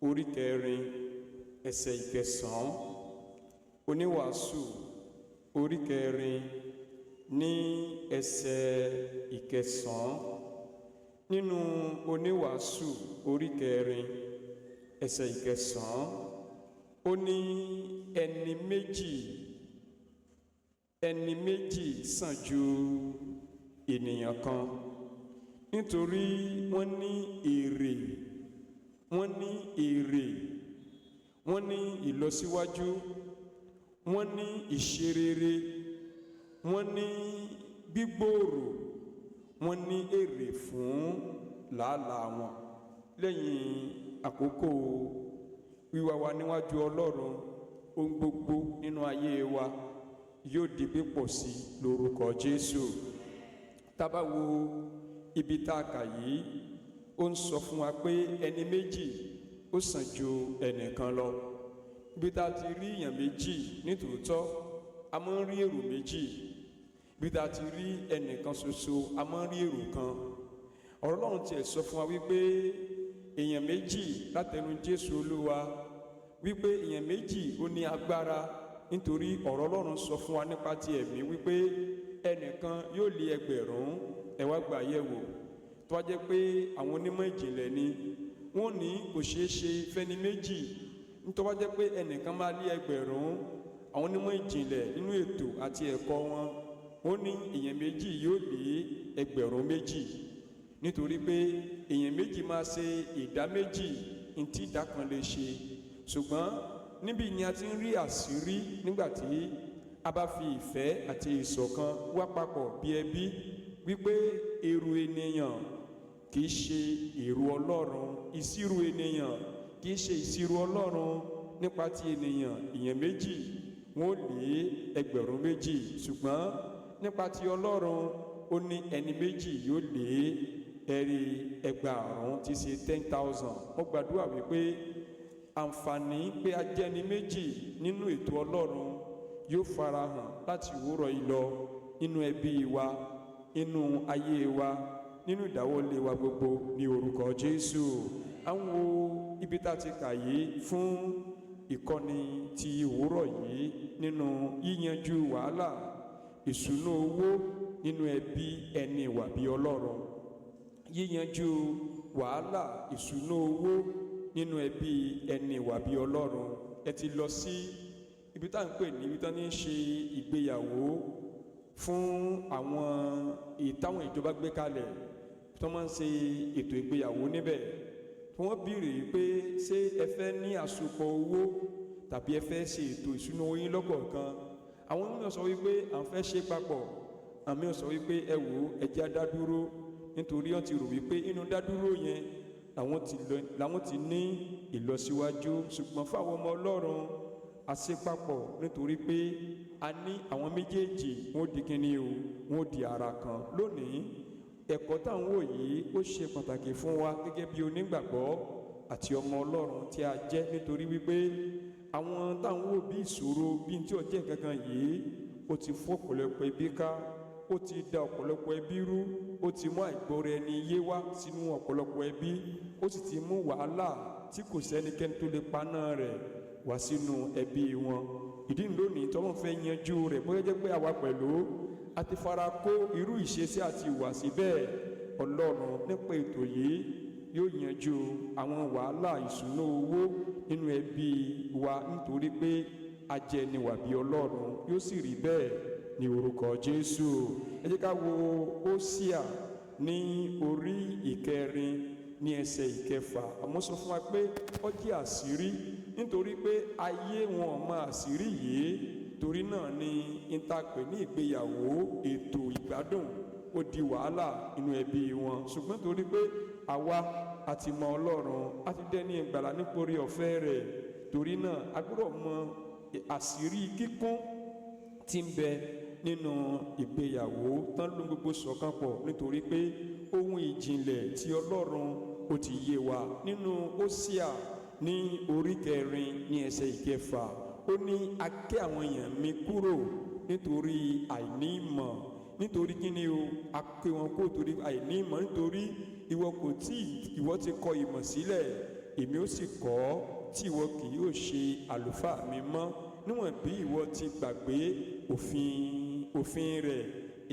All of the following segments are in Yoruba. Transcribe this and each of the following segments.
orí kẹrin ẹsẹ̀ ìkẹsàn-án, oníwàásù orí kẹrin ní ẹsẹ̀ ìkẹsàn-án. Nínú oníwàásù orí kẹrin ẹsẹ̀ ìkẹsàn-án, ó ní ẹni méjì sàn ju ènìyàn kan, nítorí wọ́n ní èrè wọ́n ní ìlọsíwájú, wọ́n ní ìṣerere, wọ́n ní gbígbòòrò, wọ́n ní èrè fún làálàá wọn. Lẹ́yìn àkókò wíwá wa níwájú Ọlọ́run, ohun gbogbo nínú ayé wa yóò di pípọ̀ sí lórúkọ Jésù. Tá bá wo ibi tá a kà yìí, ó ń sọ fún wa pé ẹni méjì ó sàn ju ẹnìkan lọ. Ibi tá a ti rí èèyàn méjì nítòótọ́, a máa ń rí èrò méjì. Ibi tá a ti rí ẹnìkan ṣoṣo, a máa ń rí èrò kan. Ọ̀rọ̀ Ọlọ́run tiẹ̀ sọ fún wa wípé èèyàn méjì látẹnu Jésù Olúwa, wípé èèyàn méjì ó ní agbára, nítorí ọ̀rọ̀ Ọlọ́run sọ fún wa nípa ti ẹ̀mí wípé ẹnìkan yóò lé ẹgbẹ̀rún. Ẹ wá gbà yẹ̀ wò. Tó wá jẹ́ pé àwọn onímọ̀ ìjìnlẹ̀ ni wọ́n ní kò ṣeé ṣe fẹ́ni méjì. Nítorí wá jẹ́ pé ẹnìkan máa lé ẹgbẹ̀rún, àwọn onímọ̀ ìjìnlẹ̀ nínú ètò àti ẹ̀kọ́ wọn, ó ní èèyàn méjì yóò lé ẹgbẹ̀rún méjì. Nítorí pé èèyàn méjì máa ṣe ìdá méjì ní tí ìdá kan lè ṣe. Ṣùgbọ́n níbi ni a ti ń rí àṣírí nígbàtí a bá fi ìfẹ́ àti ìṣọ̀kan wá papọ̀ bí ẹbí, wípé èrò ènìyàn kìí ṣe èrò Ọlọ́run, ìṣirò ènìyàn kìí ṣe ìṣirò Ọlọ́run. Nípa ti ènìyàn, èèyàn méjì wọ́n lé ẹgbẹ̀rún méjì, ṣùgbọ́n nípa ti Ọlọ́run, ó ní ẹni méjì yóò lé ẹgbẹ̀rún, tí ṣe 10,000. Mo gbàdúrà wípé àǹfààní pé a jẹ́ ẹni méjì nínú ètò Ọlọ́run yóò farahàn láti òwúrọ̀ yìí lọ nínú ẹbí wa, nínú ayé wa, nínú ìdáwọ́lé wa gbogbo ní orúkọ Jésù. Àwọn ibi tá a ti kà yìí fún ìkọ́ni ti òwúrọ̀ yìí nínú yíyanjú wàhálà ìṣúná owó nínú ẹbí ẹni ìwà bí Ọlọ́run. Yíyanjú wàhálà ìṣúná owó nínú ẹbí ẹni ìwà bí Ọlọ́run. Ẹ ti lọ sí ibi tá à ń pè ní ibi tá ní ṣe ìgbéyàwó fún àwọn ìtàwọn ìjọba gbé kalẹ̀ tó máa ń ṣe ètò ìgbéyàwó níbẹ̀. Wọ́n béèrè pé ṣé ẹ fẹ́ ní àsopọ̀ owó tàbí ẹ fẹ́ ṣe ètò ìṣúná owó yín lọ́kọ̀ọ̀kan. Àwọn mìíràn sọ wípé à ń fẹ́ ṣe papọ̀, àwọn mìíràn sọ wípé ẹ wò ẹ jẹ́ á dá dúró, nítorí wọ́n ti rò wípé inú dádúró yẹn làwọn ti ní ìlọsíwájú. Ṣùgbọ́n fáwọn ọmọ Ọlọ́run, a ṣe papọ̀ nítorí pé a ní àwọn méjèèjì wọ́n di kíní o, wọ́n di ara kan. Lónìí, ẹ̀kọ́ táwọn wò yìí ó ṣe pàtàkì fún wa gẹ́gẹ́ bí onígbàgbọ́ àti ọmọ Ọlọ́run tí a jẹ́, nítorí wípé àwọn táwọn wò bí ìṣòro bí tí ó jẹ́ kankan yìí ó ti fọ́ ọ̀pọ̀lọpọ̀ ẹbí ká, ó ti da ọ̀pọ̀lọpọ̀ ẹbí rú, ó ti mú àìgbọ́ra ẹni yé wá sínú ọ̀pọ̀lọpọ̀ ẹbí, ó sì ti mú wàhálà tí kò sẹ́nikẹ́ni tó lè paná rẹ̀ wá sínú ẹbí wọn. Ìdí lónìí tí wọ́n fẹ́ yanjú rẹ̀, bóyá jẹ́ pé àwa pẹ̀lú a ti fara kó irú ìṣesí àti ìwàsí bẹ́ẹ̀. Ọlọ́run nípa ètò yìí yóò yanjú àwọn wàhálà ìṣúná owó nínú ẹbí wa, nítorí pé a jẹ́ ẹni ìwà bí Ọlọ́run. Yóò sì rí bẹ́ẹ̀ ní orúkọ Jésù. Ẹ jẹ́ ká wo Hósíà ní orí ìkẹrin ní ẹsẹ̀ ìkẹfà. Àmọ́ sọ fún wa pé ó jẹ́ àṣírí, nítorí pé ayé wọn ò mọ àṣírí yìí. Torí náà ni ìtàpè ní ìgbéyàwó, ètò ìgbádùn, ó di wàhálà inú ẹbí wọn. Ṣùgbọ́n torí pé àwa àti mọ Ọlọ́run, a ti dẹ́ni ìgbàlà nítorí ọ̀fẹ́ rẹ̀. Torí náà a gbọ́dọ̀ mọ àṣírí kíkún tí ń bẹ nínú ìgbéyàwó tán ló gbogbo ṣọ̀kan pọ̀, nítorí pé ohun ìjìnlẹ̀ tí Ọlọ́run ó ti yé wa nínú Hósíà ní orí kẹrin ní ẹsẹ̀ ìkẹfà. Ó ní a ké àwọn èèyàn mi kúrò nítorí àìní ìmọ̀. Nítorí kí ni o? A ké wọn kúrò torí àìní ìmọ̀, nítorí ìwọ ti kọ ìmọ̀ sílẹ̀. èmi ó sì kọ̀ ọ́ tí ìwọ kì yóò ṣe àlùfáà mi mọ́. Níwọ̀n bí ìwọ ti gbàgbé òfin rẹ̀,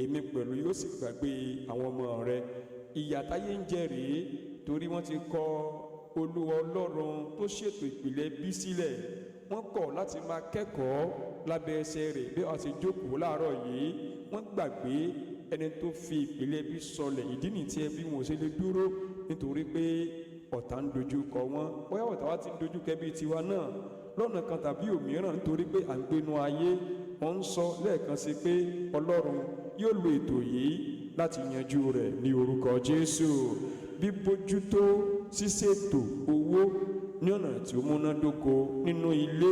èmi pẹ̀lú yóò sì gbàgbé àwọn ọmọ rẹ. Ìyà táyé ń jẹ rèé, torí wọ́n ti kọ̀ Olúwa Ọlọ́run tó ṣètò ìpìlẹ̀ bí sílẹ̀. Wọ́n kọ̀ láti máa kẹ́kọ̀ọ́ lábẹ́ ẹsẹ̀ rẹ̀ bí wọ́n ti jókòó láàárọ̀ yìí. Wọ́n gbàgbé ẹni tó fi ìpìlẹ̀ bí sọlẹ̀. Ìdí nìyí tí ẹbí wọn ò ṣe lè dúró, nítorí pé ọ̀tá ń dojú kọ wọ́n. Bóyá ọ̀tá wa ti ń dojú kọ ẹbí tiwa náà lọ́nà kan tàbí òmíràn, nítorí pé à ń gbénu ayé. Wọ́n ń sọ lẹ́ẹ̀kan sí pé Ọlọ́run yóò lo ètò yìí láti yanjú rẹ̀ ní orúkọ Jésù. Bíbójútó ṣíṣètò owó ní ọ̀nà tí ó múnádóko nínú ilé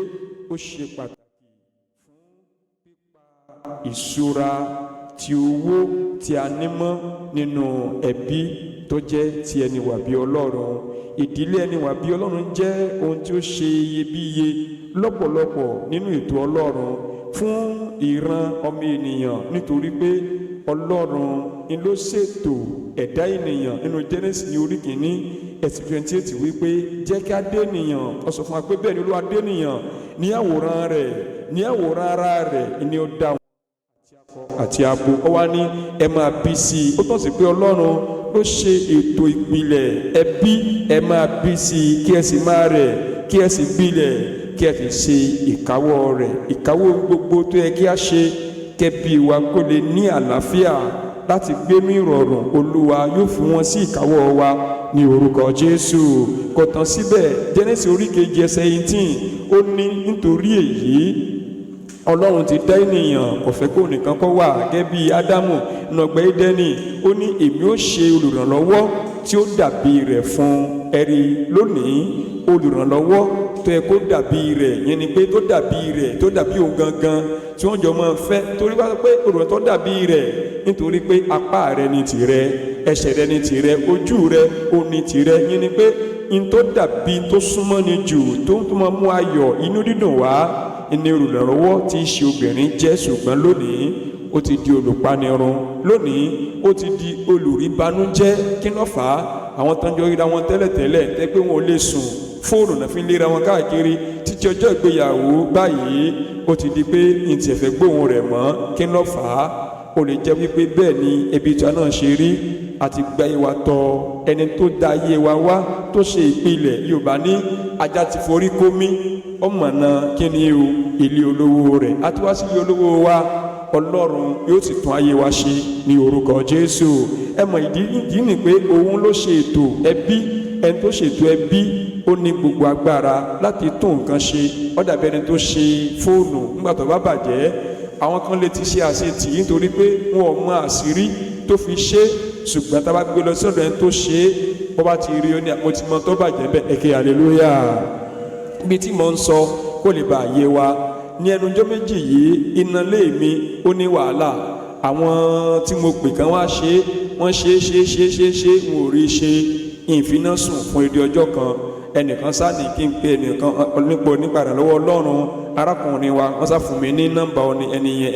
ó ṣe pàtàkì fún pípa ìṣúra ti owó tí a ní mọ́ nínú ẹbí tó jẹ́ ti ẹni wà bí Ọlọ́run. Ìdílé ẹni wà bí Ọlọ́run jẹ́ ohun tí ó ṣe iyebíye lọ́pọ̀lọpọ̀ nínú ètò Ọlọ́run fún ìran ọmọ ènìyàn, nítorí pé Ọlọ́run ni ló ṣètò ẹ̀dá ènìyàn nínú Genesis ní orí kìíní ẹsẹ̀ 28 wípé jẹ́ kí a dé ènìyàn. Ó sọ fún wa pé bẹ́ẹ̀ ni Olúwa dé ènìyàn ní àwòrán rẹ̀, ní àwòrán ara rẹ̀ ni ó dá wọn àti abo. Ó wá ní ẹ máa bí sí i. Ó tọ́ sí pé Ọlọ́run ló ṣe ètò ìpìlẹ̀ ẹbí. Ẹ máa bí sí i kí ẹ sì máa rẹ̀, kí ẹ sì gbilẹ̀, kí ẹ sì ṣe ìkáwọ́ rẹ̀. Ìkáwọ́ gbogbo tó yẹ kí a ṣe kẹ́bí wa kó lè ní àlàáfíà láti gbénú ìrọ̀rùn. Olúwa yóò fi wọn sí ìkáwọ́ wa ní orúkọ Jésù. Kò tán síbẹ̀, Genesis orí kejì ẹsẹ̀ 18 ó ní nítorí èyí Ọlọ́run ti dá ènìyàn, kò fẹ́ kó nìkan kó wà gẹ́gẹ́ bí Ádámù nínú ọgbà Édẹ́nì. Ó ní èmi ó ṣe olùrànlọ́wọ́ tí ó dàbí rẹ̀ fún ẹ̀rí lónìí. Olùrànlọ́wọ́ tó yẹ kó dàbí rẹ̀, yẹn ni pé tó dàbí rẹ̀, tó dàbí òun gangan, tí wọ́n jọ máa fẹ́. Torí wá pé olùrànlọ́wọ́ tó dàbí rẹ̀, nítorí pé apá rẹ̀ ni tìrẹ, ẹsẹ̀ rẹ̀ ni tìrẹ, ojú rẹ̀ ó ní tìrẹ. Yẹn ni pé in tó dàbí tó súnmọ́ ni jù, tó máa mú ayọ̀ inú dídùn wá, ní olùrànlọ́wọ́ tí í ṣe obìnrin jẹ́. Ṣùgbọ́n lónìí ó ti di olùpanirun, lónìí ó ti di olùríbanújẹ́. Kí ló fà á? Àwọn tó ń jọ ríra wọn tẹ́lẹ̀tẹ́lẹ̀ tẹ́ pé wọn ò lè sùn, fóònù náà fi ń léra wọn káàkiri títí ọjọ́ ìgbéyàwó. Báyìí ó ti di pé ìtì ẹ̀fẹ̀ gbóhùn rẹ̀ mọ́. Kí ló fà á? Ó lè jẹ́ wípé bẹ́ẹ̀ ni ẹbí tí a náà ṣe rí. Àti gba ìwà tọ ẹni tó dá ayé wa wá, tó ṣe ìpìlẹ̀. Yorùbá ní ajá ti forí kómí, ọmọ náà kí ni o ilé olówó rẹ̀. A ti wá sí ilé olówó wa, Ọlọ́run yóò sì tún ayé wa ṣe ní orúkọ Jésù. Ẹ mọ̀ ìdí ni pé òun ló ṣe ètò ẹbí. Ẹni tó ṣètò ẹbí ó ní gbogbo agbára láti tún nǹkan ṣe. Ó dàbí ẹni tó ṣe fóònù nígbà tó bá bàjẹ́. Àwọn kan lè ti ṣe àṣetì nítorí pé wọn ò mọ àṣírí tó fi ṣe. Ṣùgbọ́n tá a bá gbé lọ sọ́dọ̀ ẹni tó ṣe é, bó bá ti rí ó ní àpótí mọ́ tó bàjẹ́ bẹ́ẹ̀. Ẹ̀kẹ́ hallelujah. Ibi tí mò ń sọ kó lè bá yé wa, ní ẹnujọ́ méjì yìí iná lé mi ó ní wàhálà. Àwọn tí mo pè kán wá ṣe, wọ́n ṣe wọn ò rí ṣe. Ìfiná sùn fún èdè ọjọ́ kan. Ẹnìkan sáàní kí n pe ẹnìkan nípadà lọ́wọ́ Ọlọ́run. Arákùnrin wa wọ́n sá fún mi ní nọ́mbà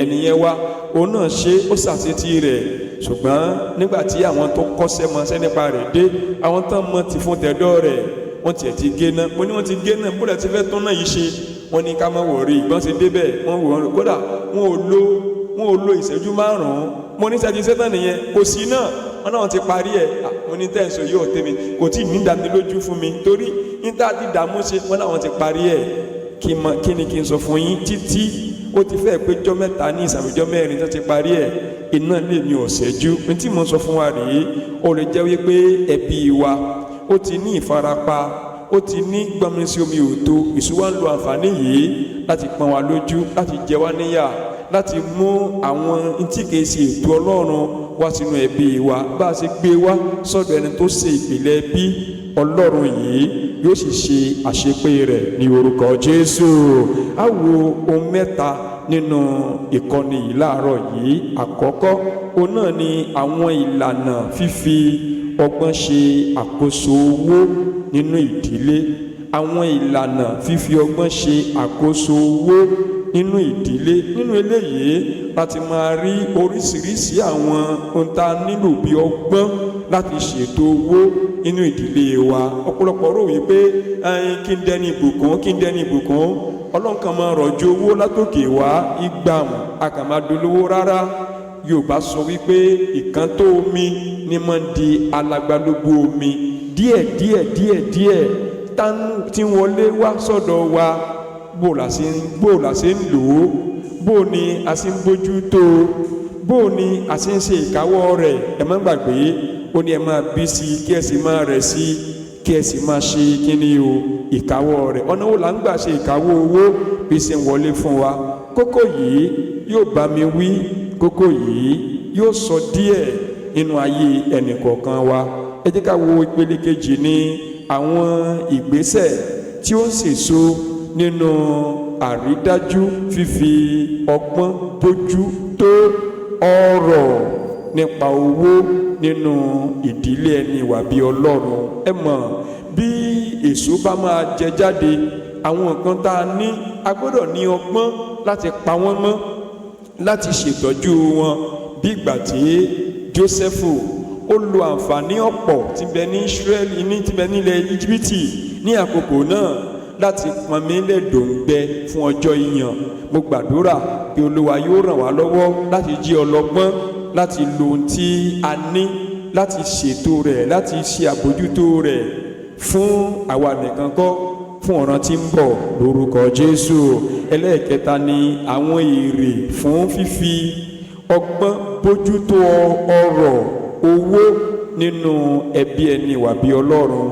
ẹnìyẹn wá. Òun náà ṣe, ó ṣàṣetì rẹ̀. Ṣùgbọ́n nígbà tí àwọn tó kọ́ṣẹ́ mọṣẹ́ nípa rẹ̀ dé, àwọn tán mọ̀ ti fún tẹ̀dọ́ rẹ̀, wọ́n tiẹ̀ ti gé náà. Mo ní wọ́n ti gé náà, bó lẹ̀ ti fẹ́ tán náà yìí ṣe. Wọ́n ní ká má wọ̀rí. Ìgbọ́n ti débẹ̀, wọ́n wò ó, kódà wọn ò lo ìṣẹ́jú 5. Mo ní ìṣẹ́jú sẹ́tàn nìyẹn, kò sí náà. Wọ́n náà ti parí ẹ̀. Mo ní tẹ́ǹsọ̀ yóò tẹ́ mi, kò tí ì ní ìdánilójú fún mi, torí níta ti dààmú ṣe. Wọ́n náà ti parí ẹ̀. Kí ni kí n sọ fún yín? Títí ó ti fẹ́ pé jọ́ 3 ní ìsàmìjọ́ 4 tó ti parí ẹ̀. Iná lè ní ọ̀sẹ́jú. Ní tí mo sọ fún wa rèé, ó lè jẹ́ wípé ẹbí wa ó ti ní ìfarapa, ó ti ní gbọ́nmi sí omi òtó. Ìṣúwà ń lo àǹfààní yìí láti pọ́n wa lójú, láti jẹ wá níyà, láti mú àwọn tí kìí ṣe ètò Ọlọ́run wá sínú ẹbí wa. Bá a ṣe gbé wá sọ́dọ̀ ẹni tó ṣe ìpìlẹ̀ ẹbí, Ọlọ́run yìí yóò sì ṣe àṣepé rẹ̀ ní orúkọ Jésù. A wo ohun mẹ́ta nínú ìkọ́ni yìí láàárọ̀ yìí. Àkọ́kọ́, òun náà ni àwọn ìlànà fífi ọgbọ́n ṣe àkóso owó nínú ìdílé. Àwọn ìlànà fífi ọgbọ́n ṣe àkóso owó nínú ìdílé. Nínú eléyìí láti máa rí oríṣiríṣi àwọn ohun tá a nílò bí ọgbọ́n láti ṣètò owó inú ìdílé wa. Ọ̀pọ̀lọpọ̀ rò wípé kí n dẹni ìbùkún Ọlọ́run kan máa rọ̀jò owó látòkè wá ìgbàmù a kàn máa dolówó rárá. Yorùbá sọ wípé ìkántó omi ni máa ń di alagbalógbó omi. díẹ̀ tánú tí wọlé wá sọ́dọ̀ wa bó la ṣe ń lò ó, bó ni a ṣe ń bójú tó, bó ni a ṣe ń ṣe ìkáwọ́ rẹ̀. Ẹ má gbàgbé ó ní ẹ máa bí sí kí ẹ sì máa rẹ̀ sí kí ẹ sì máa ṣe kíni o ìkáwọ́ rẹ̀. Ọ̀nà wo là ń gbà ṣe ìkáwọ́ owó bí ṣe ń wọlé fún wa? Kókó yìí yóò bá mi wí, kókó yìí yóò sọ díẹ̀ nínú ayé ẹnìkọ̀ọ̀kan wa. Ẹ jẹ́ ká wo ìpele kejì ní àwọn ìgbésẹ̀ tí ó ń sèso nínú àrídájú fífi ọgbọ́n bójú tó ọrọ̀ nípa owó nínú ìdílé ẹni wà bí Ọlọ́run. Ẹ mọ̀ bí èso bá máa jẹ jáde, àwọn nǹkan tá a ní a gbọ́dọ̀ ní ọgbọ́n láti pa wọ́n mọ́, láti ṣètọ́jú wọn. Bí ìgbà tí Jósẹ́fù ó lo àǹfààní ọ̀pọ̀ tí bẹ ní Ísírẹ́lì tí bẹ nílẹ̀ Íjíbítì ní àkókò náà láti pọnmi lẹ́dòǹgbẹ fún ọjọ́ ìyàn. Mo gbàdúrà pé Olúwa yóò ràn wá lọ́wọ́ láti jí ọlọ́gbọ́n láti lo ohun tí a ní, láti ṣètò rẹ̀, láti ṣe àbójútó rẹ̀ fún àwa nìkan kọ́, fún ọ̀ràn tí ń bọ̀ lórúkọ Jésù. Ẹlẹ́ẹ̀kẹta ni àwọn èrè fún fífi ọgbọ́n bójútó ọrọ̀ owó nínú ẹbí ẹni wà bí Ọlọ́run.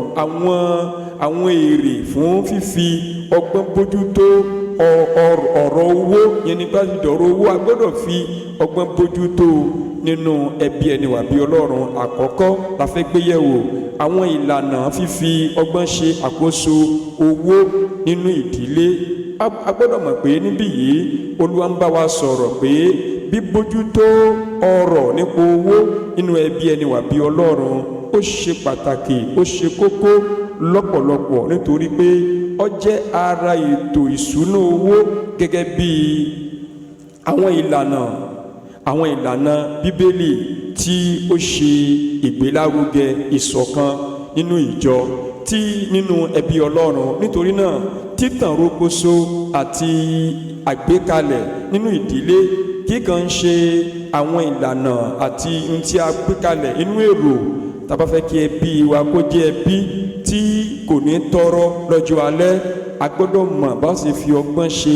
Àwọn èrè fún fífi ọgbọ́n bójútó ọ̀rọ̀ owó, yẹn ní bá ti dọ̀rọ̀ owó a gbọ́dọ̀ fi ọgbọ́n bójútó nínú ẹbí ẹni wà bí Ọlọ́run. Àkọ́kọ́ la fẹ́ gbé yẹ̀wò àwọn ìlànà fífi ọgbọ́n ṣe àkóso owó nínú ìdílé. A gbọ́dọ̀ mọ̀ pé níbí yìí Olúwa ń bá wa sọ̀rọ̀ pé bíbójútó ọrọ̀ nípa owó nínú ẹbí ẹni wà bí Ọlọ́run ó ṣe pàtàkì, ó ṣe kókó lọ́pọ̀lọpọ̀, nítorí pé ó jẹ́ ara ètò ìṣúná owó gẹ́gẹ́ bí àwọn ìlànà Bíbélì tí ó ṣe ìgbélárugẹ ìṣọ̀kan nínú ìjọ nínú ẹbí Ọlọ́run. Nítorí náà títàn rókóso àti àgbékalẹ̀ nínú ìdílé kíkan ṣe àwọn ìlànà àti ohun tí a gbé kalẹ̀ inú èrò tá bá fẹ́ kí ẹbí wa kó jẹ́ ẹbí tí kò ní tọrọ lọ́jọ́ alẹ́. A gbọ́dọ̀ mọ̀ bá sì fi ọgbọ́n ṣe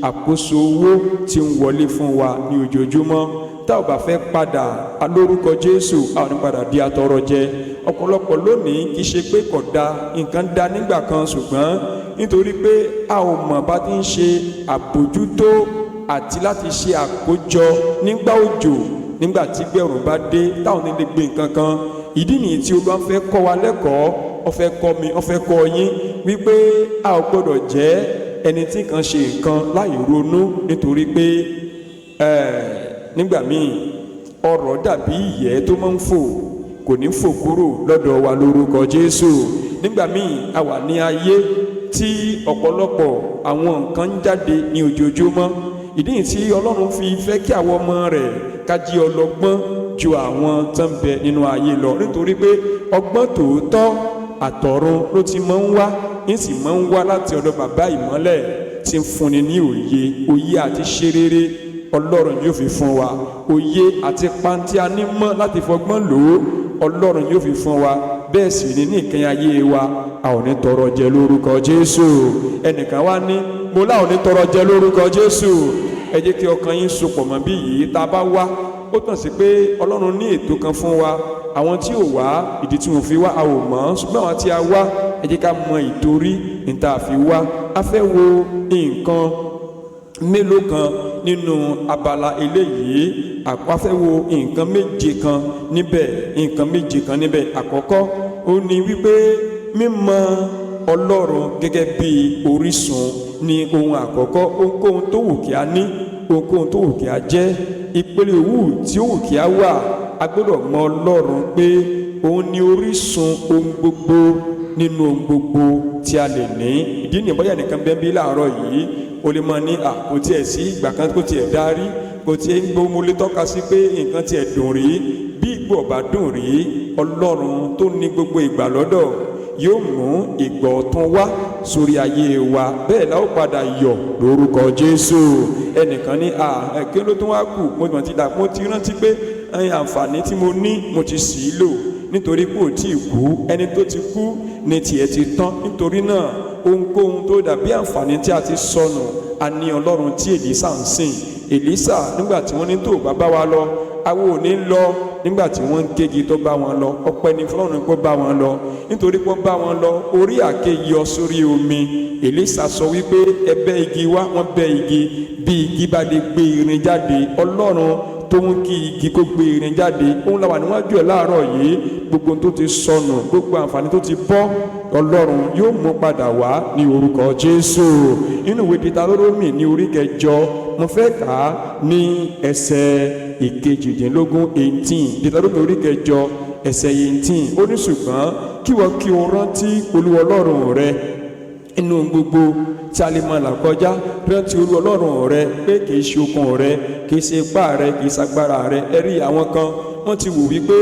àkóso owó tí ń wọlé fún wa ní ojoojúmọ́. Tá ò bá fẹ́ padà alórúkọ Jésù a ò ní padà di atọrọ jẹ. Ọ̀pọ̀lọpọ̀ lónìí kì í ṣe pé kò da, nǹkan da nígbà kan, ṣùgbọ́n nítorí pé a ò mọ̀ bá ti ń ṣe àbójútó àti láti ṣe àkójọ nígbà òjò, nígbà tí gbẹ̀rùn bá dé táwọn nílé gbé nǹkan kan. Ìdí nìyí tí Olúwa fẹ́ kọ́ wa lẹ́kọ̀ọ́, ó fẹ́ kọ́ mi, ó fẹ́ kọ́ yín wípé a ò gbọ́dọ̀ jẹ́ ẹni tí kan ṣe nǹkan láì ronú, nítorí pé nígbà míì ọrọ̀ dàbí ìyẹ́ tó máa ń fò, kò ní fò kúrò lọ́dọ̀ wa lórúkọ Jésù. Nígbà míì a wà ní ayé tí ọ̀pọ̀lọpọ̀ àwọn nǹkan ń jáde ní ojoojúmọ́. Ìdí nìyí tí Ọlọ́run fi fẹ́ kí àwọn ọmọ rẹ̀ ká jí ọlọ́gbọ́n ju àwọn tó ń bẹ nínú ayé lọ, nítorí pé ọgbọ́n tòótọ́ àtọ̀run ló ti máa ń wá, ń sì máa ń wá láti ọ̀dọ̀ bàbá ìmọ́lẹ̀ tí ń fúnni ní òye àti ṣe rere. Ọlọ́run yóò fi fún wa òye àti pàǹtí a ní mọ́ láti fọgbọ́n lò ó. Ọlọ́run yóò fi fún wa, bẹ́ẹ̀ sì ní ìkẹyìn ayé wa a ò ní tọrọ jẹ lórúkọ Jésù. Ẹnìkan wá ní mo láwọn ní tọrọ jẹ lórúkọ Jésù. Ẹ jẹ́ kí ọkàn yín sopọ̀ mọ́ bí yìí. Tá a bá wá ó tàn sí pé Ọlọ́run ní ètò kan fún wa. Àwọn tí ò wá, ìdí tí wọ́n fi wá a ò mọ̀, ṣùgbọ́n àwọn tí a wá ẹ jẹ́ ká mọ ìtorí ní tá a fi wá. A fẹ́ wo nǹkan mélòó kan nínú abala eléyìí. A fẹ́ wo nǹkan méje kan níbẹ̀. Àkọ́kọ́ ó ní wípé mímọ̀ Ọlọ́run gẹ́gẹ́ bí orísun ní ohun àkọ́kọ́. Ohunkóhun tó wù kí a ní, ohunkóhun tó wù kí a jẹ́, ìpele òwú tí ó wù kí a wà, a gbọ́dọ̀ mọ̀ Ọlọ́run pé òun ni orísun ohun gbogbo nínú ohun gbogbo tí a lè ní. Ìdí nìyẹn bóyá nìkan bẹ́ẹ̀ bí láàárọ̀ yìí o lè mọ ní kò tiẹ̀ sí ìgbà kan kò tiẹ̀ darí, kò tiẹ̀ ń gbó mo lè tọ́ka sí pé nǹkan tiẹ̀ dùn rí bí ìgbò ọ̀bá dùn rí Ọlọ́run tó ní gbogbo ìgbà lọ́dọ̀ yóò mú ìgbà ọ̀tun wá sórí ayé wa, bẹ́ẹ̀ la ó padà yọ̀ lórúkọ Jésù. Ẹnìkan ní kí ló tún wá kù, mo ti rántí pé àǹfààní tí mo ní mo ti sì í lò, nítorí pé ò tí ì kú, ẹni tó ti kú ní tiẹ̀ ti tán. Nítorí náà ohunkóhun tó dàbí àǹfààní tí a ti sọnù, a ní Ọlọ́run tí Èlísà ń sìn. Èlísà nígbà tí wọ́n ní tó bá wa lọ, àwọn ò ní lọ. Nígbà tí wọ́n ń kégi tó bá wọn lọ, ọpẹ́ ní fọ́lọ́run kó bá wọn lọ, nítorí pé ó bá wọn lọ, orí àké yọ sórí omi. Èlísà sọ wípé ẹ bẹ́ igi wá, wọ́n bẹ́ igi, bí igi bá lè gbé irin jáde, Ọlọ́run tó ń kí igi kó gbé irin jáde, òun la wà níwájú ẹ̀ láàárọ̀ yìí. Gbogbo tó ti sọnù, gbogbo àǹfààní tó ti bọ́, Ọlọ́run yóò mú padà wá ní orúkọ Jésù. Nínú ìwé Deuteronomy ní orí 8, mo fẹ́ kà á ní ẹsẹ̀ 18. Deuteronomy orí 8 ẹsẹ̀ 18, ó ní ṣùgbọ́n kí wọ́n kí o rántí Olúwa Ọlọ́run rẹ inú gbogbo tí a lè máa là kọjá. Rántí Olúwa Ọlọ́run rẹ pé kì í ṣe okun rẹ, kì í ṣe ipá rẹ, kì í ṣagbára rẹ. Ẹ rí àwọn kan wọ́n ti wò wípé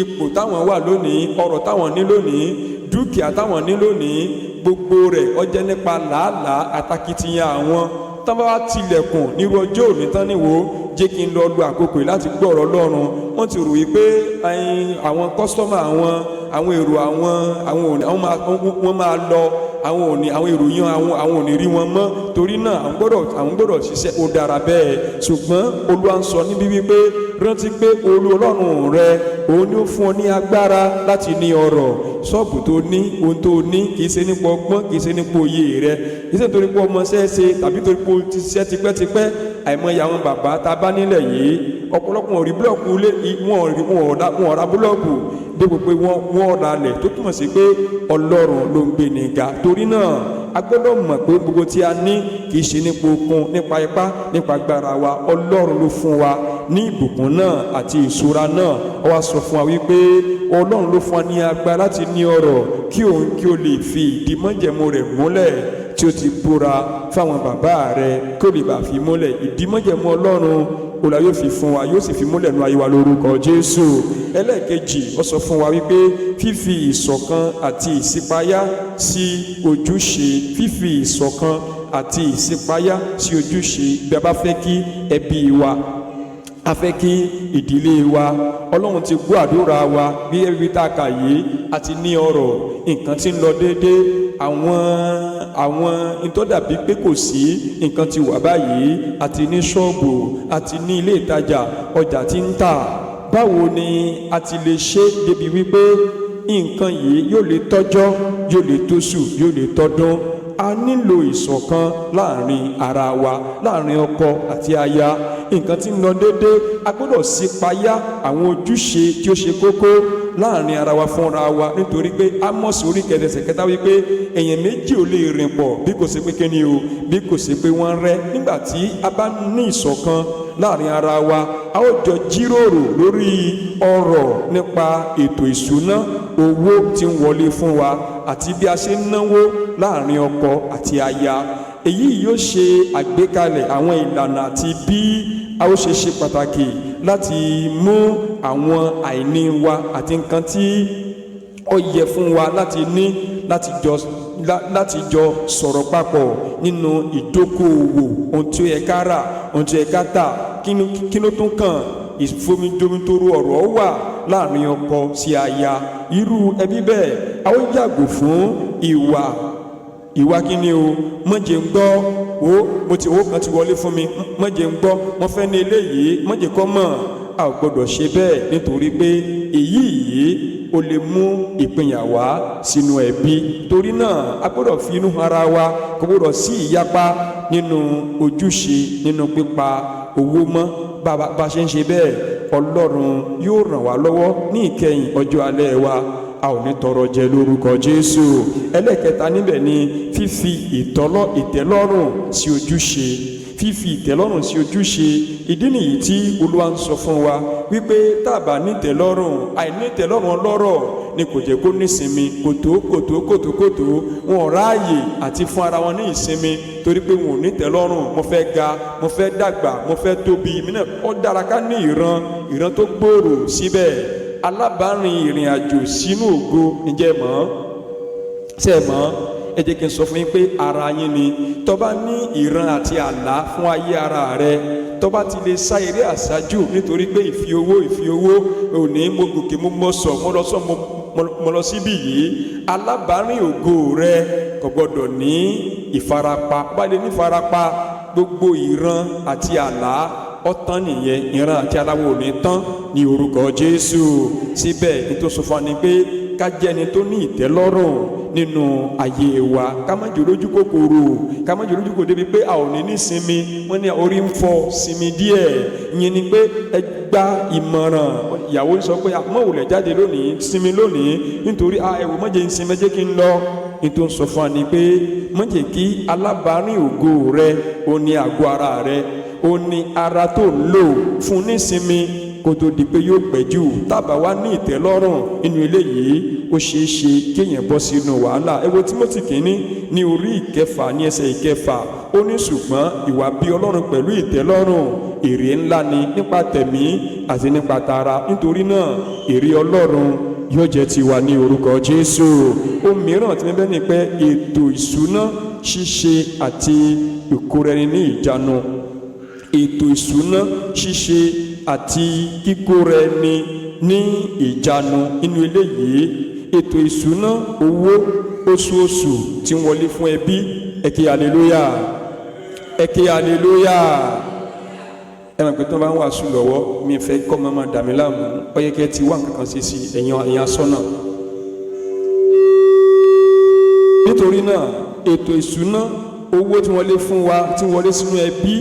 ipò táwọn wà lónìí, ọrọ̀ táwọn ní lónìí, dúkìá táwọn ní lónìí, gbogbo rẹ̀ ó jẹ́ nípa làálàá àtakitiyan àwọn. Tán bá wá tilẹ̀kùn nírú ọjọ́ òní tán níwò, jẹ́ kí n lọ lu àkókò yìí láti gbọ́ ọ̀rọ̀ Ọlọ́run. Wọ́n ti rò wípé àwọn kọ́sítọ́mà àwọn èrò wọ́n máa lọ, àwọn ìròyìn àwọn ò ní rí wọn mọ́. Torí náà àwọn gbọ́dọ̀ ṣiṣẹ́, ó dára bẹ́ẹ̀. Ṣùgbọ́n Olúwa ń sọ níbí wípé rántí pé Olúwa Ọlọ́run rẹ òun ni ó fún ọ ní agbára láti ní ọrọ̀. Ṣọ́ọ̀bù tó ní, ohun tó ní, kì í ṣe nípa ọgbọ́n, kì í ṣe nípa òye rẹ, kì í ṣe nítorí pé ọmọ ṣẹ́ṣe tàbí torí pé o ti ṣiṣẹ́ tipẹ́tipẹ́. Àìmọye àwọn bàbá tá a bá nílẹ̀ yìí, ọ̀pọ̀lọpọ̀ ò rí búlọ̀kù lé, wọn ò ra búlọ̀kù dépò pé wọ́n ra lẹ̀, tó túmọ̀ sí pé Ọlọ́run ló ń gbé ní ga. Torí náà a gbọ́dọ̀ mọ̀ pé gbogbo tí a ní kì í ṣe nípa okun, nípa ipá, nípa agbára wa. Ọlọ́run ló fún wa ní ìbùkún náà àti ìṣúra náà. Ó wá sọ fún wa wípé Ọlọ́run ló fún wa ní agbára láti ní ọrọ̀, kí òun kí o lè fi ìdí májẹ̀mú rẹ̀ múlẹ̀ tí ó ti búra fáwọn bàbá rẹ̀, kí o lè bá fi múlẹ̀. Ìdí májẹ̀mú Ọlọ́run Olúwa yóò fi fún wa, yóò sì fi múlẹ̀ nínú ayé wa lórúkọ Jésù. Ẹlẹ́ẹ̀kejì, ó sọ fún wa wípé fífi ìṣọ̀kan àti ìṣípayá sí ojúṣe. Fífi ìṣọ̀kan àti ìṣípayá sí ojúṣe. Bí a bá fẹ́ kí ẹbí wa, a fẹ́ kí ìdílé wa, Ọlọ́run ti gbọ́ àdúrà wa. Bí ẹbí tá a kà yìí, a ti ní ọrọ̀, nǹkan tí ń lọ déédéé, àwọn ìtọ́dàbí pé kò sí nǹkan ti wà báyìí, àti ní ṣọ́ọ̀bù, àti ní ilé ìtajà, ọjà tí ń tà. Báwo ni a ti lè ṣe débi wípé nǹkan yìí yóò lè tọ́jọ́, yóò lè tóṣù, yóò lè tọ́dún? A nílò ìṣọ̀kan láàrin ara wa, láàrin ọkọ àti aya. Nǹkan tí ń lọ déédéé, a gbọ́dọ̀ ṣípayá àwọn ojúṣe tí ó ṣe kókó láàrin ara wa fúnra wa. Nítorí pé Ámọ́sì orí 7 wípé èèyàn méjì ò lè rìn pọ̀ bí kò ṣe pé kíni o, bí kò ṣe pé wọ́n rẹ́. Nígbà tí a bá ní ìṣọ̀kan láàrin ara wa, a ó jọ jíròrò lórí ọ̀rọ̀ nípa ètò ìṣúná, owó tí ń wọlé fún wa, àti bí a ṣe ń náwó láàrin ọkọ àti aya. Èyí yóò ṣe àgbékalẹ̀ àwọn ìlànà àti bí a ó ṣe ṣe pàtàkì láti mú àwọn àìní wa àti nǹkan tí ó yẹ fún wa láti ní, láti jọ sọ̀rọ̀ papọ̀ nínú ìdókòwò. Ohun tí ó yẹ ká rà, ohun tí ó yẹ ká tà, kí ló tún kàn. Ìfomijomitoro ọ̀rọ̀ wà láàrin ọkọ sí aya. Irú ẹbí bẹ́ẹ̀, a ó yàgò fún ìwà kíni o, mọ̀jẹ̀ ń gbọ́ owó kan ti wọlé fún mi, mọ̀jẹ̀ ń gbọ́ wọ́n fẹ́ ní eléyìí, mọ̀jẹ̀ kọ́ mọ̀. A ò gbọ́dọ̀ ṣe bẹ́ẹ̀, nítorí pé èyí yìí ó lè mú ìpínyà wá sínú ẹbí. Torí náà a gbọ́dọ̀ fi inú ara wa, kò gbọ́dọ̀ sí ìyapa nínú ojúṣe, nínú pípa owó mọ́. Bá ṣe ń ṣe bẹ́ẹ̀, Ọlọ́run yóò ràn wá lọ́wọ́ ní ìkẹyìn ọjọ́ alẹ́ wa. A ò ní tọrọ jẹ lórúkọ Jésù. Ẹlẹ́kẹta níbẹ̀ ni fífi ìtẹ́lọ́rùn sí ojúṣe. Fífi ìtẹ́lọ́rùn sí ojúṣe. Ìdí nìyí tí Olúwa ń sọ fún wa wípé tá a bá ní ìtẹ́lọ́rùn, àìní ìtẹ́lọ́rùn ọlọ́rọ̀ ni kò jẹ́ kó nísinmi. Kòtó wọn ò ráàyè àti fún ara wọn ní ìsinmi, torí pé wọn ò ní ìtẹ́lọ́rùn. Mo fẹ́ ga, mo fẹ́ dàgbà, mo fẹ́ tóbi. Ó dára ká ní ìran tó gbòòrò síbẹ̀. alábàárìn ìrìn àjò sínú ògo ǹjẹ́ mọ̀ ṣe mọ̀ ẹ jẹ́ kí n sọ fún yín pé ara yín ni tó bá ní ìran àti àlá fún ayé ara rẹ tó bá ti lè sá eré àsájù nítorí pé ìfi owó òní mo gòkè mo sọ mo lọ síbí yìí alábàárìn ògo rẹ kò gbọdọ̀ ní ìfarapa bá lè ní ìfarapa gbogbo ìran àti àlá ọ̀tán nìyẹn ìran àti aláwọ̀ òní tán ní orúkọ Jésù. Síbẹ̀ ní tó sọ fún wa ni pé ká jẹ́ ẹni tó ní ìtẹ́lọ́rùn nínú ayé wa, ká má jẹ́ olójú kòkòrò, ká má jẹ́ olójú kòkòrò débi pé a ò ní sinmi. Wọ́n ní orí ń fọ́ sinmi díẹ̀, ìyẹn ni pé ẹ gba ìmọ̀ràn. Ìyàwó sọ pé àmọ́ òwúlẹ̀ jáde lónìí, sinmi lónìí nítorí ẹ̀wò má jẹ́ ìsinmi, jẹ́ kí n lọ. Ní tó ń sọ fún wa ni pé má jẹ́ kí alábàárìn ògo rẹ ó ní àgọ́ ara rẹ, ó ní ara tó lò fún nísinmi kó tó di pé yóò pẹ́ jù. Tábà wá ní ìtẹ́lọ́rùn nínú eléyìí ó ṣeé ṣe kéèyàn bọ́ sínú wàhálà. ẹ wo Tímótì kínní ní orí 9 ní ẹsẹ̀ 9 ó ní ṣùgbọ́n ìwà bí Ọlọ́run pẹ̀lú ìtẹ́lọ́rùn èrè ńlá ni nípa tẹ̀mí àti nípa tara. Nítorí náà èrè Ọlọ́run yóò jẹ́ tiwa ní orúkọ Jésù. Ohun mìíràn tí bẹ́ẹ̀ ni pé ètò ìṣúná ṣíṣe àti ìkóraẹni ní ìjánu. Ètò ìṣúná ṣíṣe àti kíkóraẹni ní ìjánu nínú eléyìí. Ètò ìṣúná owó oṣooṣù tí ń wọlé fún ẹbí. Ẹ ké hallelujah, ẹ ké hallelujah. Ẹ mọ̀ pé tí wọ́n bá ń wàásù lọ́wọ́ mi fẹ́ kọ́ máa dà mí láàmú, ó yẹ kẹ́ ti wá nǹkan kan ṣe sí ẹ̀yin asọ́nà. Nítorí náà ètò ìṣúná owó tí wọ́n lé fún wa tí wọ́n lé sínú ẹbí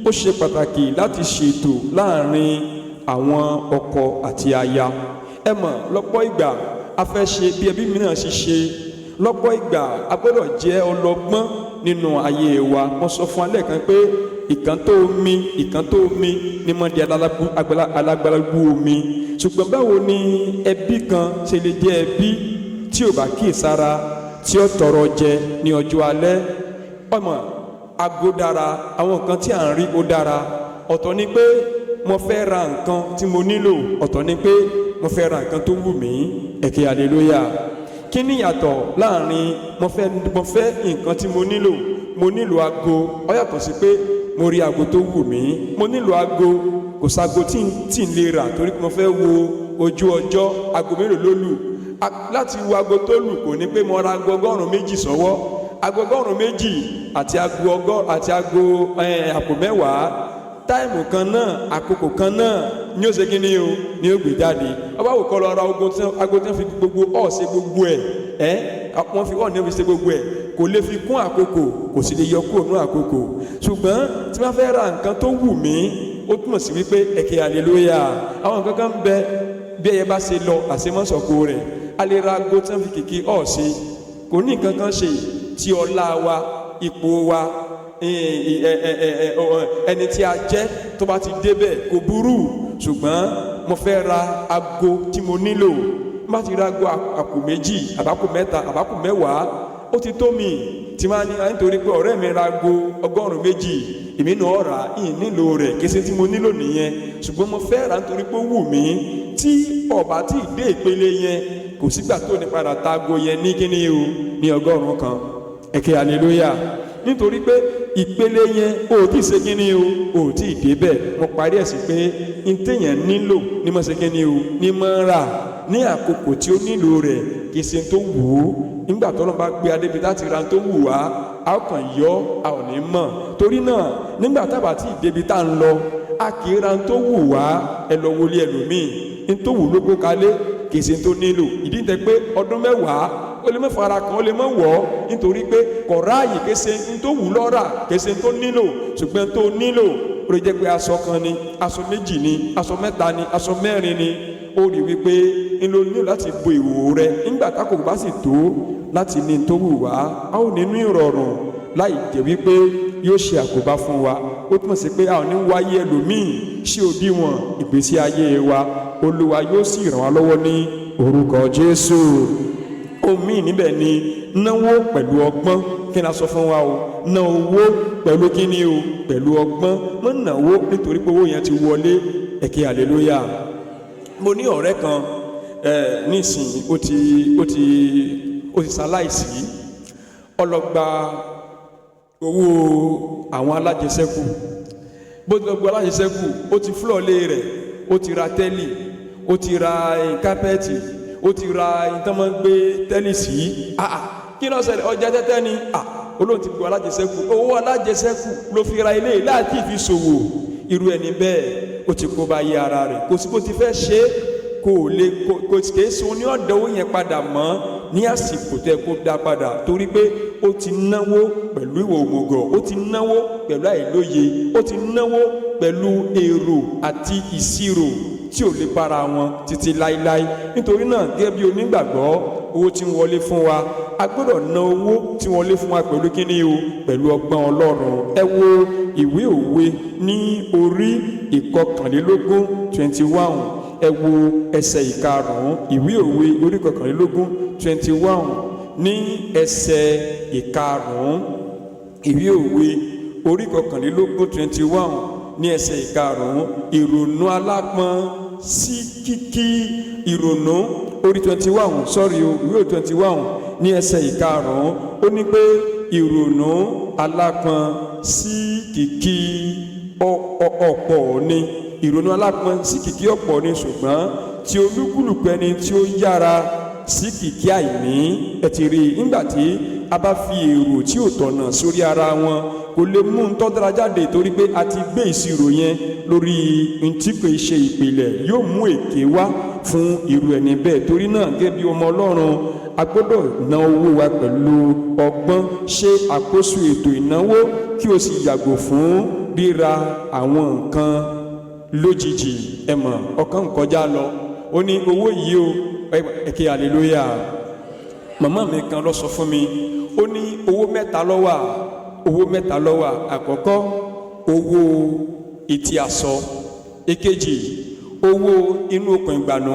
ó ṣe pàtàkì láti ṣètò láàrin àwọn ọkọ àti aya. Ẹ mọ̀ lọ́pọ̀ ìgbà a fẹ́ ṣe bí ẹbí mi náà ṣe ṣe. Lọ́pọ̀ ìgbà a gbọ́dọ̀ jẹ́ ọlọ́gbọ́n nínú ayé wa. Mo sọ fún alẹ́ kan pé ìkan tó mi ní mọ́ di alágbálagbú omi. Ṣùgbọ́n báwo ni ẹbí kan ṣe lè jẹ́ ẹbí tí ò bá kíyèsára, tí ó tọrọ jẹ ní ọjọ́ alẹ́? Ọmọ ago dára, àwọn nǹkan tí à ń rí ó dára. Ọ̀tọ̀ ni pé mo fẹ́ ra nǹkan tí mo nílò, ọ̀tọ̀ ni pé mo fẹ́ ra nǹkan tó wù mí. Ẹ ké hallelujah. Kí ni ìyàtọ̀ láàrin mo fẹ́ nǹkan tí mo nílò ago, ó yàtọ̀ sí pé mo rí ago tó wù mí. Mo nílò ago, kò ságo tí ń lè rà torí mo fẹ́ wo ojú ọjọ́, ago mélòó ló lù. Láti wo ago tó lù kò ní pé mo ra ago 100 sọ́wọ́. Ago 100 àti ago àpò 10 táìmù kan náà, àkókò kan náà ní ó ṣe kí ni o ní ó gbé jáde. Ọba wò kọ́ lọ ra ago tí wọ́n fi gbogbo ṣe gbogbo ẹ̀ wọ́n fi ní ó fi ṣe gbogbo ẹ̀, kò lè fi kún àkókò, kò sì lè yọ kúrò ní àkókò. Ṣùgbọ́n tí wọ́n fẹ́ ra nǹkan tó wù mí, ó túmọ̀ sí wípé ẹ ké hallelujah. Àwọn nǹkan kan bẹ bí ẹyẹ bá ṣe lọ àṣemọ́sọ̀kò rẹ̀. A lè ra ago tí wọ́n fi kìkì ṣe, kò ní nǹkan kan ṣe tí ọlá wa, ipò wa, ẹni tí a jẹ́ tó bá ti débẹ̀ kò burú. Ṣùgbọ́n mo fẹ́ ra ago tí mo nílò, má ti ra ago àpò 2 àbákò 3 àbákò 10 ó ti tó mi. Tí máa ní nítorí pé ọ̀rẹ́ mi ra ago 100 èmi náà rà ìyìn nílò rẹ̀, kése tí mo nílò nìyẹn. Ṣùgbọ́n mo fẹ́ rà nítorí pé ó wù mí. Tí ọba tí ì dé ìpele yẹn kò sígbà tó ní padà ta ago yẹn ní kíní o ní 100 kan. Ẹ ké hallelujah. Nítorí pé ìpele yẹn ò tí ì ṣe kíní o, ò tí ì débẹ̀. Mo parí ẹ̀ sí pé ntẹ̀yàn nílò ní mọ̀ ṣe kíní o ní mọ̀ rà ní àkókò tí ó nílò rẹ̀, kì í ṣe tó wù ú. Nígbà tó lọ́n bá gbé adébi láti ra tó wù wá, a ó kàn yọ, a ò ní mọ̀. Torí náà nígbà tábà tí ìdébi tá ń lọ, a kì í ra tó wù wá. Ẹ lọ wọlé ẹlòmíì, tó wù ló kó kalẹ̀, kì í ṣe tó nílò. Ìdí ń tẹ pé ọdún 10 ó lè má fara kan, ó lè má wọ̀ ọ́ nítorí pé kò ráàyè kése tó wù lọ́ra, kése tó nílò. Ṣùgbọ́n tó nílò ó lè jẹ́ pé aṣọ kan ni, aṣọ 2 ni, aṣọ 3 ni, aṣọ 4 ni. Ó rí wípé ńlọ nílò láti bo ìwò rẹ̀. Nígbà tákò bá sì tó láti ní tó wù wá, a ó nínú ìrọ̀rùn láì jẹ́ wípé yóò ṣe àkóbá fún wa. Ó túmọ̀ sí pé a ò ní wáyé ẹlòmíì ṣé òdiwọ̀n ìgbésí ayé wa. Olúwa yóò sì ràn wá lọ́wọ́ ní orúkọ Jésù. Omi níbẹ̀ ni náwó pẹ̀lú ọgbọ́n. Kí ni a sọ fún wa o? Ná owó pẹ̀lú kíni o? Pẹ̀lú ọgbọ́n. Má náwó nítorí pé owó yẹn ti wọlé. Ẹ ké hallelujah. Mo ní ọ̀rẹ́ kan nísìnyí ó ti ṣaláìsí, ọlọ́gba owó àwọn alájẹsẹ́kù, bó ti lọ gbọ́ alájẹsẹ́kù ó ti fúlọ̀lé rẹ̀, ó ti ra tẹ́lì, ó ti ra kápẹ́ẹ̀tì, ó ti ra ìtọ́mọ́ gbé tẹ́lì sí. Kí ló ṣẹlẹ̀? Ọjà tẹ́tẹ́ ni. Olóhùn ti gbọ́ alájẹsẹ́kù, owó alájẹsẹ́kù ló fi ra ilé láti fi ṣòwò. Irú ẹni bẹ́ẹ̀ ó ti kó bá yé ara rẹ̀, kò sí bó ti fẹ́ ṣe kò kìí ṣe ní ọ̀dọ́wọ́ yẹn padà mọ́ ní àsìkò tẹ́ kó dá padà, torí pé ó ti náwó pẹ̀lú ìwà òmùgọ̀, ó ti náwó pẹ̀lú àìlóye, ó ti náwó pẹ̀lú èrò àti ìṣirò tí ò lè bára wọn títí láíláí. Nítorí náà gẹ́gẹ́ bí onígbàgbọ́, owó tí ń wọlé fún wa, a gbọ́dọ̀ ná owó tí ń wọlé fún wa pẹ̀lú kíní o, pẹ̀lú ọgbọ́n Ọlọ́run. Ẹ wo ìwé òwe ní orí ìkọkànlélógún 21, ẹ wo ẹsẹ̀ ìkarùn-ún. Ìwé òwe orí ìkọkànlélógún 21 ní ẹsẹ̀ ìkarùn-ún. Ìwé òwe orí ìkọkànlélógún 21 ní ẹsẹ̀ ìkarùn-ún. Ìrònú alápọn sí kíkí, ìrònú orí 21 sọ́rí o, ìwé 21 ní ẹsẹ̀ ìkarùn-ún. Ó ní pé ìrònú alápọn sí kìkì ọ̀pọ̀ ni, ìrònú alápọn sí kìkì ọ̀pọ̀ ni, ṣùgbọ́n tí olúkúlùkù ẹni tí ó yára sí kìkì àìní. Ẹ ti rí i, nígbà tí a bá fi èrò tí ò tọ̀nà sórí ara wọn, kò lè mú un tọ́ dára jáde, torí pé a ti gbé ìṣirò yẹn lórí ntí kò ṣe ìpìlẹ̀, yóò mú èké wá fún irú ẹni bẹ́ẹ̀. Torí náà gẹ́gẹ́ bí ọmọ Ọlọ́run, a gbọ́dọ̀ ná owó wa pẹ̀lú ọgbọ́n, ṣe àkóso ètò ìnáwó kí o sì yàgò fún ríra àwọn nǹkan lójijì. Ẹ mọ̀, ọkàn ń kọjá lọ, ó ní owó yìí o, ẹ̀kẹ́ hallelujah. Màmá mi kan lọ sọ fún mi, ó ní owó mẹ́ta ló wà. Àkọ́kọ́ owó etí aṣọ, èkejì owó inú okùn ìgbànú,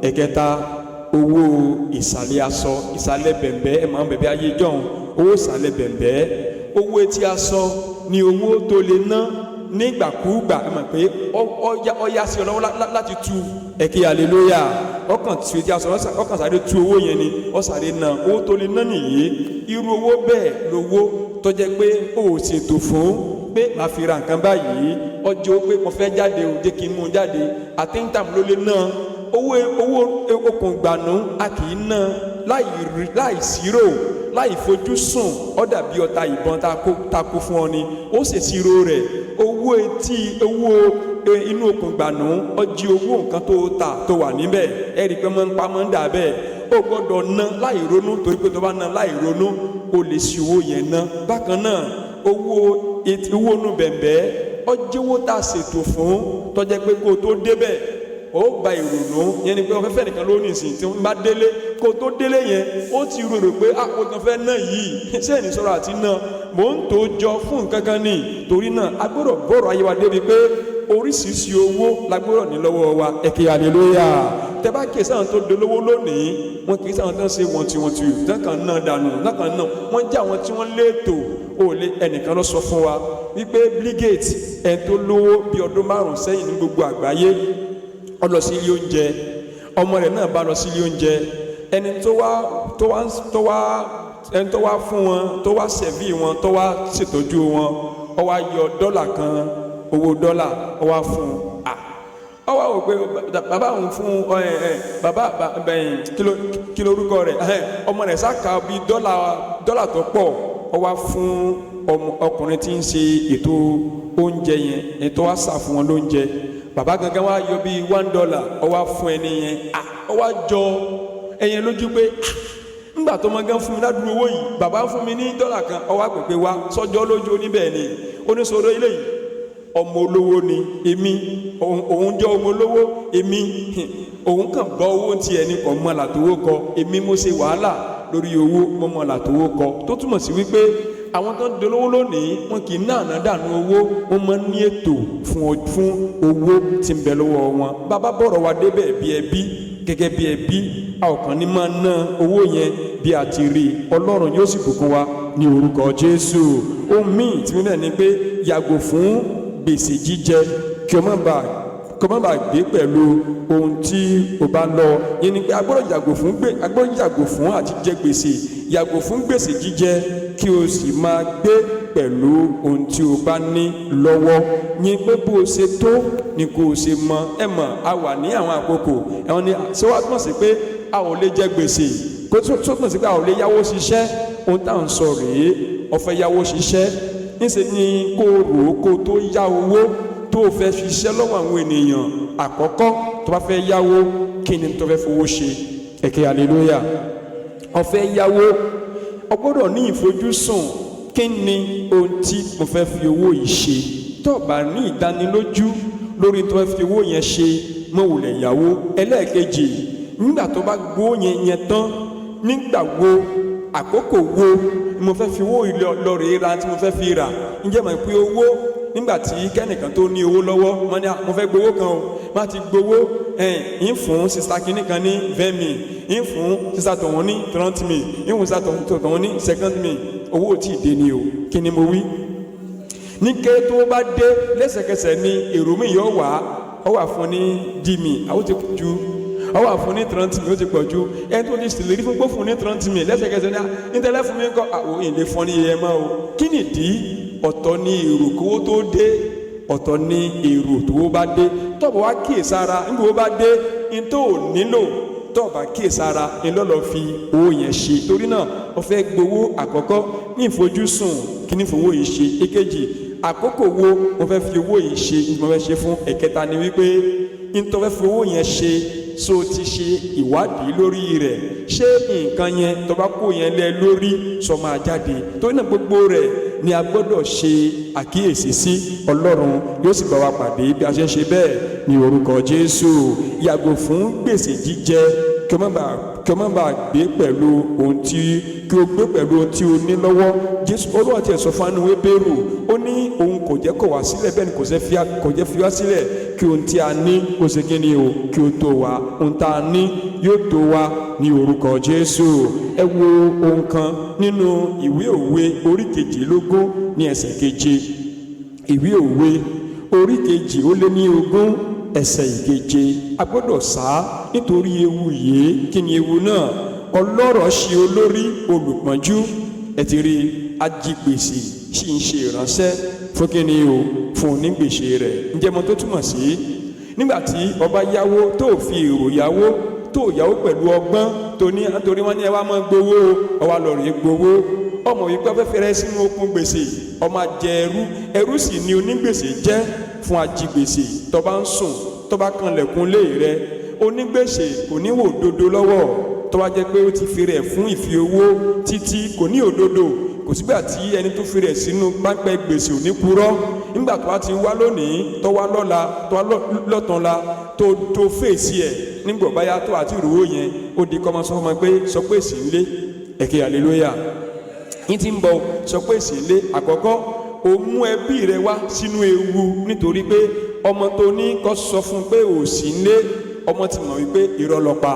ẹ̀kẹta owó ìsàlẹ̀ aṣọ, ìsàlẹ̀ bẹ̀m̀bẹ́. Ẹ máa ń bẹ̀bẹ̀ ayé jọ̀hún, owó ìsàlẹ̀ bẹ̀m̀bẹ́. Owó etí aṣọ ni owó tó lè ná nígbàkúgbà. Ẹ mọ̀ pé ọ̀yá sí ọ lọ́wọ́ láti tú, ẹ̀kẹ́ hallelujah. Ọkàn tí etí aṣọ ọkàn sáré tú owó yẹn ni, ó sáré ná owó tó lè ná nìyí. Irú owó bẹ́ẹ̀ lówó tó jẹ́ pé ó ṣètò fún pé màá fi ra nǹkan báyìí, ọjọ́ pé mo fẹ́ jáde ò jẹ́ kí n mú jáde, àtẹ́ńtàm ló lè ná. Owó okùn ìgbànú a kì í ná láì ṣírò, láì fojú sùn. Ó dàbí ọta ìbọn ta kó fún ọ ni, ó ṣèṣirò rẹ̀. Owó inú okùn ìgbànú ó jí owó nǹkan tó ta tó wà níbẹ̀. Ẹ rí i pé máa ń pa máa ń dà bẹ́ẹ̀. Ó gbọ́dọ̀ ná láì ronú, torí pé tó bá ná láì ronú, ó lè ṣi owó yẹn ná. Bákan náà owó inú bẹ̀m̀bẹ́ ó jẹ́ owó tá a ṣètò fún, tó jẹ́ pé kó o tó débẹ̀ ó gba ìrònú yẹn, ni pé ọfẹ́ fẹ́ nìkan ló ní ìsìn tí wọ́n bá délé, kó tó délé yẹn ó ti rò pé àpò kan fẹ́ náà yìí ṣé ní sọ̀rọ̀ àti náà mò ń tó jọ fún nǹkan kan ní. Torí náà a gbọ́dọ̀ bọ̀rọ̀ ayé wa débi pé oríṣiríṣi owó la gbọ́dọ̀ ní lọ́wọ́ wa. ẹ̀kẹ́ hallelujah. Tẹ́ bá kí sáwọn tó dolówó lónìí, wọn kì í sáwọn tó ń ṣe wọ̀ntìwọ̀ntì dákan náà dànù dákan náà, wọ́n jẹ́ àwọn tí wọ́n léètò. Ẹnìkan ló sọ fún wa wípé Bill Gates, ẹni tó lówó bí ọdún 5 sẹ́yìn ní gbogbo àgbáyé, ó lọ sí ilé oúnjẹ, ọmọ rẹ̀ náà bá lọ sí ilé oúnjẹ. Ẹni tó wá fún wọn, tó wá sẹ̀ví wọn, tó wá ṣètọ́jú wọn, ó wá yọ dọ́là kan, owó dọ́là ó wá fún un. Ó wá wò pé bàbá òun fún bàbá kí lórúkọ rẹ̀, ọmọ rẹ̀ sáka bí dọ́là tó pọ̀. Ó wá fún ọkùnrin tí ń ṣe ètò oúnjẹ yẹn, ètò wá sà fún wọn lóúnjẹ. Bàbá gangan wá yọ bí $1, ó wá fún ẹni yẹn. Ó wá jọ ẹyẹn lójú pé ńgbà tó máa gán fún mi ládùúgbò owó yìí, bàbá fún mi ní dọ́là kan. Ó wá pèpè wá sọ́jọ́ lójú oníbẹ̀ ni, oníṣòro ilé yìí ọmọ olówó ni èmi, òun jẹ́ ọmọ olówó èmi, òun kàn bọ́ owó tiẹ̀ ní kọ̀ mọ́ làtòwó kọ, èmi mo ṣe wàhálà lórí owó mọ́ làtòwó kọ. Tó túmọ̀ sí wípé àwọn tó ń dolówó lónìí wọn kì í náà dànù owó, wọn máa ń ní ètò fún owó tí ń bẹ lọ́wọ́ wọn. Bàbá bọ̀rọ̀ wa débẹ̀ bí ẹbí, gẹ́gẹ́ bí ẹbí, a ò kàn ní máa ná owó yẹn bí a ti rí. Ọlọ́run yóò sì bùkún wa ní orúkọ Jésù. Ohun míì tí mo náà ní pé yàgò fún gbèsè jíjẹ kí o má kó má bàa gbé pẹ̀lú ohun tí o bá lọ. yẹn ni pé a gbọ́dọ̀ yàgò fún àti jẹ gbèsè, yàgò fún gbèsè jíjẹ kí o sì máa gbé pẹ̀lú ohun tí o bá ní lọ́wọ́. yẹn pé bó o ṣe tó ni kò ṣe mọ. ẹ mọ̀ a wà ní àwọn àkókò ẹ̀wọ̀n ni ṣé wàá túmọ̀ sí pé a ò lè jẹ gbèsè, kó tó túmọ̀ sí pé a ò lè yáwó ṣiṣẹ́. ohun tá à ń sọ rèé, o fẹ́ yáwó ṣiṣẹ́ níṣẹ́ ni kó rò ó kó tó yá owó tó o fẹ́ fi ṣiṣẹ́ lọ́wọ́ àwọn ènìyàn. àkọ́kọ́ tó bá fẹ́ yáwó, kí ni tó fẹ́ fowó ṣe? ẹ̀kẹ́ hallelujah. o fẹ́ yáwó, o gbọ́dọ̀ ní ìfojúsùn. kí ni ohun tí mo fẹ́ fi owó yìí ṣe? tó o bá ní ìdánilójú lórí tó fẹ́ fi owó yẹn ṣe, mo wulẹ̀ yáwó. ẹlẹ́ẹ̀kejì, nígbà tó bá gbó yẹn tán, nígbà wo, àkókò wo ni mo fẹ́ fi owó lọ rèé ra tí mo fẹ́ fi rà? ǹjẹ́ mọ̀ pé owó, nígbà tí kẹ́nìkan tó ní owó lọ́wọ́, wọ́n ní mo fẹ́ gbowó kan o, má ti gbowó ń fún sista kínní kan ní 20,000, ń fún sista tọ̀hún ní 30,000, ń fún sista tọ̀hún ní 50,000. owó ò tí ì dé ni o. kí ni mo wí? ní ké tó bá dé lẹ́sẹ̀kẹsẹ̀ ni èrò mi yóò wá, ọ wà fún ní 10,000, àwọn ti kú ju, ọ wà fún ní 30,000, ó ti pọ̀ ju. ẹni tó ní sílẹ̀ rí fún pé fún ní 30,000 lẹ́sẹ̀kẹsẹ̀ ní tẹ́lẹ̀ fún mi kọ́ àwọn èlé fún ní iye mọ́ o. kí nìdí? ọ̀tọ̀ ni èrò kówó tó dé, ọ̀tọ̀ ni èrò tó bá dé. tọ́bọ̀ wá kíyèsára nígbà ó bá dé ní tó nílò, tọ́ọ̀bà kíyèsára ní lọ́lọ́ fi owó yẹn ṣe. torí náà ó fẹ́ gbowó, àkọ́kọ́ ní ìfojúsùn kí ní fowó yìí ṣe. èkejì, àkókò wo mo fẹ́ fi owó yìí ṣe, ní mo fẹ́ ṣe fún. ẹ̀kẹta ni wípé ní tó fẹ́ fi owó yẹn ṣe, so ti ṣe ìwádìí lórí rẹ̀. ṣé nǹkan yẹn tó bá kó yẹn lé lórí sọ máa jáde? torí náà gbogbo rẹ̀ ni a gbọ́dọ̀ ṣe àkíyèsí sí. Ọlọ́run yóò sì bá wa pàdé bí a ṣe ń ṣe bẹ́ẹ̀ ní orúkọ Jésù. yàgò fún gbèsè jíjẹ, kí o má bàa gbé pẹ̀lú ohun tí kí o gbé pẹ̀lú ohun tí o ní lọ́wọ́. Jésù Olúwa ti sọ fún anú Hébérù, ó ní òun kò jẹ́ kó wá sílẹ̀, bẹ́ẹ̀ ni kò jẹ́ fi wá sílẹ̀ kí ohun tí a ní kó ṣe kí ni o, kí o tó wa. ohun tá a ní yóò tó wa ní orúkọ Jésù. ẹ wo ohun kan nínú ìwé Òwe orí 22 ní ẹsẹ̀ 7. ìwé Òwe orí 22 ẹsẹ̀ 7. a gbọ́dọ̀ sá nítorí ewu yìí. kí ni ewu náà? ọlọ́rọ̀ ṣe olórí olùpọ́njú. ẹ ti rí ajigbèsè sì ń ṣe ìránṣẹ́ fún kí ni o, fún onígbèsè rẹ̀. ǹjẹ́ mo tó túmọ̀ sí? nígbà tí ọba yáwó tó fi èrò yáwó, tó yáwó pẹ̀lú ọgbọ́n, tó ní nítorí wọ́n ní ẹ wá máa gbowó, ọwọ́ lọ rèé gbowó. ọmọ yìí pẹ́ fẹ́ fẹ́rẹ́ sínú okùn gbèsè, ọmọ jẹ ẹrú sì ni onígbèsè jẹ́ fún ajigbèsè. tó bá ń sùn, tó bá kanlẹ̀kùn lé rẹ, onígbèsè kò ní wò òdodo lọ́wọ́. tó bá jẹ́ pé ó ti fi rẹ̀ fún ìfi owó títí, kò ní òdodo. kò sígbà tí ẹni tó fi rẹ̀ sínú pápẹ́ gbèsè ò ní purọ́. nígbà tó bá ti wá lónìí, tó wá lọ́la, tó wá lọ́tànla, tó fèsì ẹ̀, nígbà báyà tó àti ìrówó yẹn, ó di kọ́mọ sọ fún mi pé sọ pé èsì ńlé. ẹ̀kẹ́ hallelujah. yín ti ń bọ̀ sọ pé èsì ńlé. àkọ́kọ́, ó mú ẹbí rẹ wá sínú ewu nítorí pé ọmọ tó ní kó sọ fún pé òsì ńlé, ọmọ ti mọ̀ wípé irọ́ ló pa.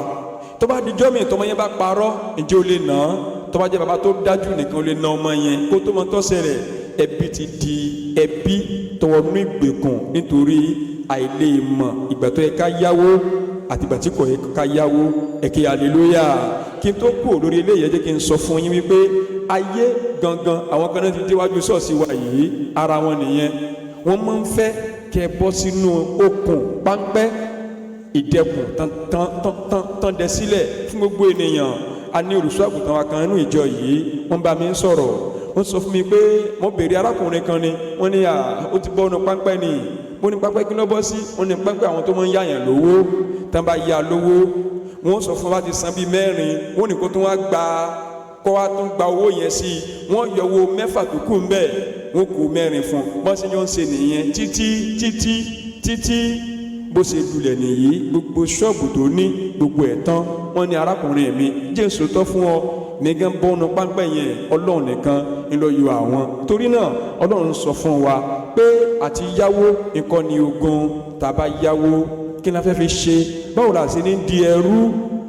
tó bá dijọ́ mi tọmọ yẹn bá parọ́, ǹjẹ́ o lè nà án? tó bá jẹ́ bàbá tó dájú nìkan o lè nà ọmọ yẹn kó tó mọ tọ́sẹ̀ rẹ̀. ẹbí ti di ẹbí tọwọ́nú ìgbèkùn nítorí àìlè mọ̀ ìgbà tó yẹ ká yáwó àti ìgbà tí kò yẹ ká yáwó. ẹ̀kẹ́ hallelujah. kí n tó kú lórí eléyìí, ẹ jẹ́ kí n sọ fún yín wípé ayé gangan, àwọn kan náà ti déwájú ṣọ́ọ̀ṣì wa yìí, ara wọn nìyẹn. wọ́n máa ń fẹ́ kẹ́ bọ́ sínú okùn páńpẹ́ ìdẹkùn tán dẹ sílẹ̀ fún gbogbo ènìyàn. a ní olùṣọ́ àgùntàn wa kan nínú ìjọ yìí, wọ́n bá mi ń sọ̀rọ̀. wọ́n sọ fún mi pé mo béèrè arákùnrin kan ni, wọ́n ní ó ti bọ́ ọ̀nà páńpẹ́ ni. mo ní páńpẹ́ kí ló bọ́ sí? wọ́n ní páńpẹ́ àwọn tó máa ń yáyàn lówó. tán bá yá lówó, wọ́n sọ fún wa ti san bíi 4, wọ́n ní kó tó wá gba owó yẹn sí i. wọ́n yọ owó 6 tó kù ń bẹ̀, wọ́n kó 4 fún un. bọ́n ṣe jọ ń ṣe nìyẹn títí bó ṣe lulẹ̀ nìyí. gbogbo ṣọ́ọ̀bù tó ní, gbogbo ẹ̀ tán. wọ́n ní arákùnrin mi, Jésù tọ́ fún ọ, mẹ́gàn bọ́ọ̀nù páńpẹ́ yẹn, Ọlọ́run nìkan ń lọ yọ àwọn. torí náà Ọlọ́run sọ fún wa pé àti yáwó nǹkan ni ogun. tàbá yáwó, kí la fẹ́ fi ṣe? báwo la ṣe ní di ẹrú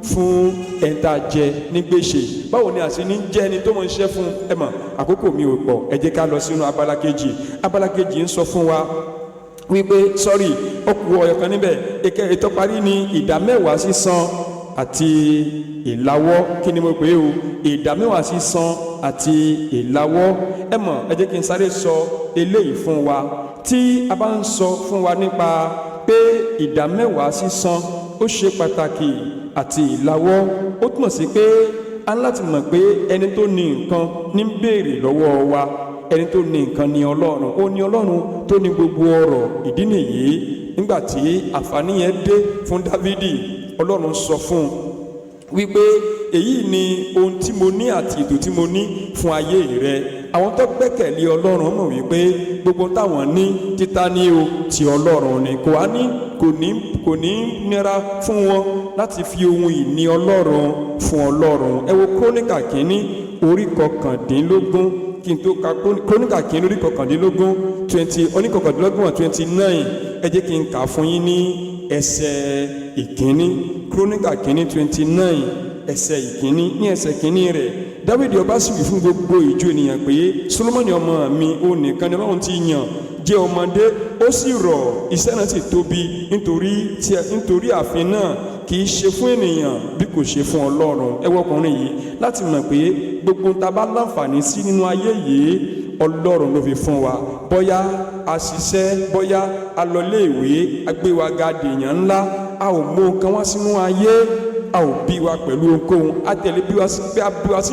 fún ẹ̀ńtà jẹ ní gbèsè? báwo ni a ṣe ní jẹ́ ẹni tó mọ̀ ń ṣiṣẹ́ fún? ẹ mọ̀ àkókò mi ò pọ̀, ẹ jẹ́ ká lọ sínú abala kejì. abala kejì ń sọ fún wa wípé sọ́rí ó kù ọ̀yọ̀ kan níbẹ̀ ètò parí ní ìdámẹ́wàá sísan àti ìlawọ́. Kí ni mo pè é o? Ìdámẹ́wàá sísan àti ìlawọ́. Ẹ mọ̀, ẹ jẹ́ kí n sáré sọ eléyìí fún wa. Tí a bá ń sọ fún wa nípa pé ìdámẹ́wàá sísan ó ṣe pàtàkì àti ìlawọ́, ó túmọ̀ sí pé a ní láti mọ̀ pé ẹni tó ní nǹkan ní ń béèrè lọ́wọ́ wa. Ẹni tó ní nǹkan ni Ọlọ́run. Ó ní Ọlọ́run tó ní gbogbo ọrọ̀. Ìdí nìyí nígbà tí àǹfààní yẹn dé fún Dávidi, Ọlọ́run sọ fún un wípé èyí ni ohun tí mo ní àti ètò tí mo ní fún ayé rẹ. Àwọn tó gbẹ́kẹ̀lé Ọlọ́run mọ̀ wípé gbogbo táwọn ní títa ní o ti Ọlọ́run ni. Kò ní nira fún wọn láti fi ohun ìní Ọlọ́run fún Ọlọ́run. Ẹ wo Króníkà kínní orí 19 kí n tó ka Króníkà kínní orí 19 29. Ẹ jẹ́ kí n kà fún yín ní ẹsẹ̀ ìkíní. Króníkà kínní 29 ẹsẹ̀ ìkíní. Ní ẹsẹ̀ ìkíní rẹ̀, Dáfídì ọba sì wí fún gbogbo ìjọ ènìyàn pé Sólómọ́nì ọmọ mi ó nìkan ni Ọlọ́run ti yàn jẹ́ ọmọdé, ó sì rọ̀, iṣẹ́ náà sì tóbi nítorí ààfin náà kì í ṣe fún ènìyàn bí kò ṣe fún Ọlọ́run. Ẹ wo ọkùnrin yìí láti mọ̀ pé gbogbo ta bá láǹfààní sí nínú ayé yìí Ọlọ́run ló fi fún wa. Bóyá a ṣiṣẹ́, bóyá a lọ léèwé, a gbé wa ga dèèyàn ńlá, a ò mú nǹkan wá sínú ayé, a ò bí wa pẹ̀lú ohunkóhun, a tẹ̀lé bí wa sí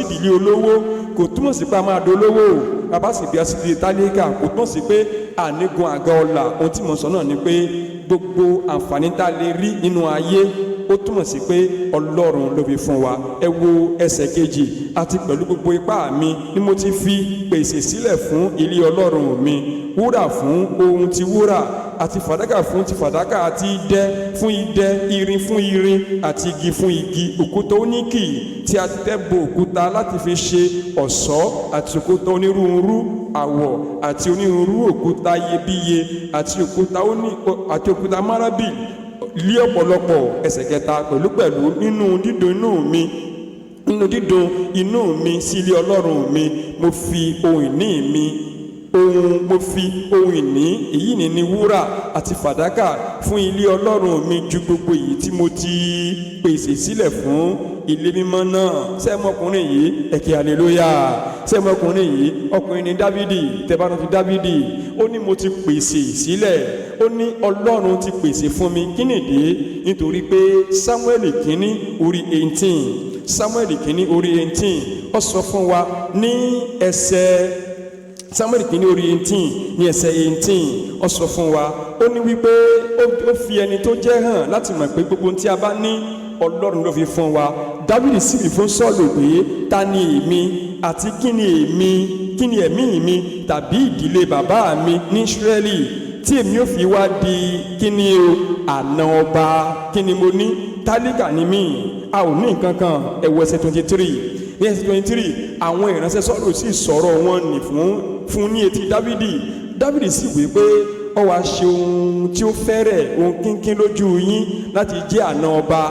ìdílé olówó, kò túmọ̀ sí pé a máa dolówó o. Bàbá sì bí wa sí ìdílé tálíkà, kò túmọ̀ sí pé ànígun àga ọlà. Ohun tí mo sọ náà ni pé gbogbo àǹfààní tá a lè rí nínú ayé ó túmọ̀ sí pé Ọlọ́run ló fi fún wa. Ẹ wo ẹsẹ̀ kejì, àti pẹ̀lú gbogbo ipá mi ni mo ti fi pèsè sílẹ̀ fún ilé Ọlọ́run mi, wúrà fún ohun ti wúrà, àti fàdákà fún ti fàdákà, àti idẹ fún idẹ, irin fún irin, àti igi fún igi, òkúta oníkì tí a tẹ́ bo òkúta láti fi ṣe ọ̀ṣọ́, àti òkúta onírúurú àwọ̀, àti onírúurú òkúta iyebíye, àti òkúta márábì lé ọ̀pọ̀lọpọ̀. Ẹsẹ̀ kẹta, pẹ̀lú nínú dídùn inú mi sí ilé Ọlọ́run mi, mo fi ohun ìní èyí ni wúrà àti fàdákà fún ilé Ọlọ́run mi ju gbogbo èyí tí mo ti pèsè sílẹ̀ fún ilé mímọ́ náà. Sẹ́mọkùnrin yìí ẹ̀kẹ́ aleluya. Sẹ́mọkùnrin yìí ọkùnrin ni Dávidi. Tẹ́bánú ti Dávidi, ó ní mo ti pèsè sílẹ̀, ó ní Ọlọ́run ti pèsè fún mi. Kí nìdí? Nítorí pé Sámúẹ́lì kínní orí 18 ó sọ fún wa ní ẹsẹ̀ Sámúẹ́lì kínní orí 18 ní ẹsẹ̀ 18 ó sọ fún wa, ó ní wípé ó fi ẹni tó jẹ́ hàn láti mọ̀ pé gbogbo tí a bá ní Ọlọ́run ló fi fún wa. Dávidi sì wí fún Sọ́ọ̀lù pé ta ni èmi àti kí ni ẹ̀mí mi tàbí ìdílé bàbá mi ní Ísírẹ́lì tí èmi ò fi wá di kí ni o àna ọba? Kí ni mo ní? Tálíkà ni mí, a ò ní nǹkan kan. Ẹ wo ẹsẹ̀ 23. Ní ẹsẹ̀ 23, àwọn ìránṣẹ́ Sọ́ọ̀lù sì sọ̀rọ̀ wọn nì fún ní etí Dávidi sì wí pé ó wá ṣe ohun tí ó fẹ́rẹ̀, ohun kínkín lójú yín láti jẹ́ àna ọba.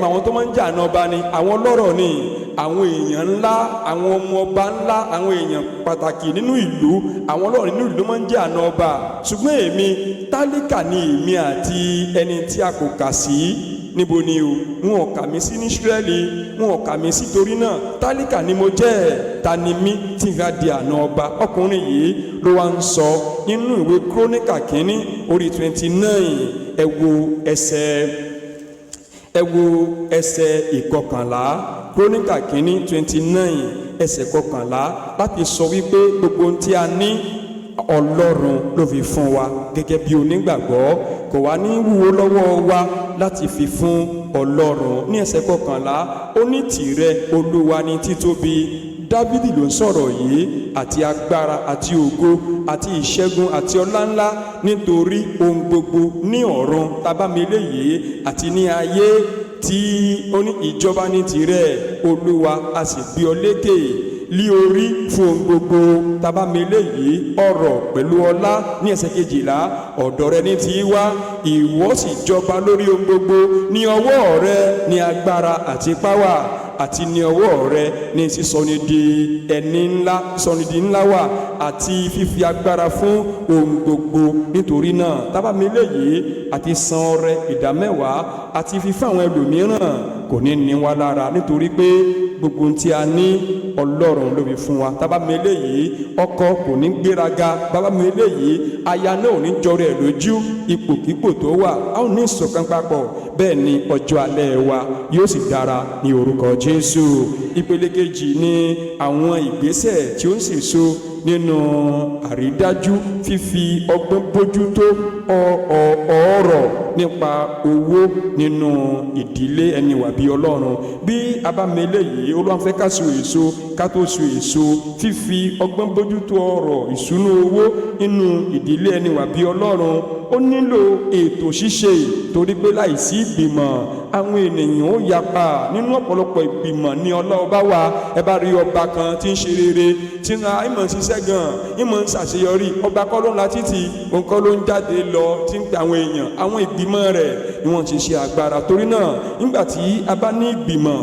Mọ àwọn tó máa ń jẹ́ àna ọba ni àwọn ọlọ́rọ̀ ni, àwọn èèyàn ńlá, àwọn ọmọ ọba ńlá, àwọn èèyàn pàtàkì nínú ìlú, àwọn ọlọ́rọ̀ nínú ìlú máa ń jẹ́ àna ọba. Ṣùgbọ́n èmi tálíkà ni èmi àti ẹni tí a kò kà sí. Níbo ni o? Wọn ò kà mí sí ní Ísírẹ́lì, wọn ò kà mí sí, torí náà tálíkà ni mo jẹ́. Ta ni mí tí n ga di àna ọba? Ọkùnrin yìí ló wá ń sọ nínú ìwé Króníkà kínní orí 29. Ẹ wo ẹsẹ̀ ìkọkànlá. Króníkà kínní 29 ẹsẹ̀ kọkànlá, láti sọ wípé gbogbo ohun tí a ní Ọlọ́run ló fi fún wa gẹ́gẹ́ bí onígbàgbọ́. Kò wá ní wúwo lọ́wọ́ wa láti fi fún Ọlọ́run. Ní ẹsẹ̀ kọkànlá, ó ní tìrẹ Olúwa ní títóbi. Dávidi ló ń sọ̀rọ̀ yìí, àti agbára àti ògo àti ìṣẹ́gun àti ọlá ńlá, nítorí ohun gbogbo ní ọ̀run tabamele yìí àti ní ayé tí ó ní ìjọba ní tirẹ̀. Olúwa a sì gbé ọ lékè lí orí fún ohun gbogbo tabamele yìí, ọrọ̀ pẹ̀lú ọlá. Ní ẹsẹ̀ 12, ọ̀dọ̀ rẹ ní ti wá, ìwọ sì jọba lórí ohun gbogbo, ní ọwọ́ rẹ ní agbára àti páwà. àti ní ọwọ́ rẹ ní sísọni di ẹni ńlá, sísọni di ńlá wà àti fífi agbára fún ohun gbogbo. Nítorí náà tábàmì léyìí àti san ọrẹ ìdámẹ́wàá àti fífún àwọn ẹlòmíràn kò ní ní wá lára, nítorí pé gbogbo tí a ní Ọlọ́run ló fi fún wa. tábàmì léyìí ọkọ kò ní gbéraga, bàbámi léyìí aya náà ò ní jọrọ ẹ̀ lójú ipòkípò tó wà, a ò ní ìṣọ̀kan papọ̀. Bẹ́ẹ̀ ni ọjọ́ alẹ́ wa yóò sì dára ní orúkọ Jésù. Ìpele kejì ni àwọn ìgbésẹ̀ tí ó ń sèso nínú àrídájú fífi ọgbọ́n bójútó ọ̀rọ̀ nípa owó nínú ìdílé ẹni wà bí Ọlọ́run. Bí a bá mẹ́lẹ̀ yìí Olúwa fẹ́ ká so èso ká tó so èso, fífi ọgbọ́n bójútó ọ̀rọ̀ ìṣúná owó nínú ìdílé ẹni wà bí Ọlọ́run ó nílò ètò ṣíṣe, torí pé láìsí ìgbìmọ̀ àwọn ènìyàn ó yapa. Nínú ọ̀pọ̀lọpọ̀ ìgbìmọ̀ ní ọba wà. Ẹ bá rí ọba kan tí ń ṣe rere, tí ń ìmọ̀ ṣiṣẹ́ gan, ìmọ̀ ń ṣàṣeyọrí, ọba kọ́ ló ń la títì, òun kọ́ ló ń jáde lọ tí ń pe àwọn èèyàn. Àwọn ìgbìmọ̀ rẹ̀ ni wọ́n ti ṣe agbára. Torí náà nígbà tí a bá ní ìgbìmọ̀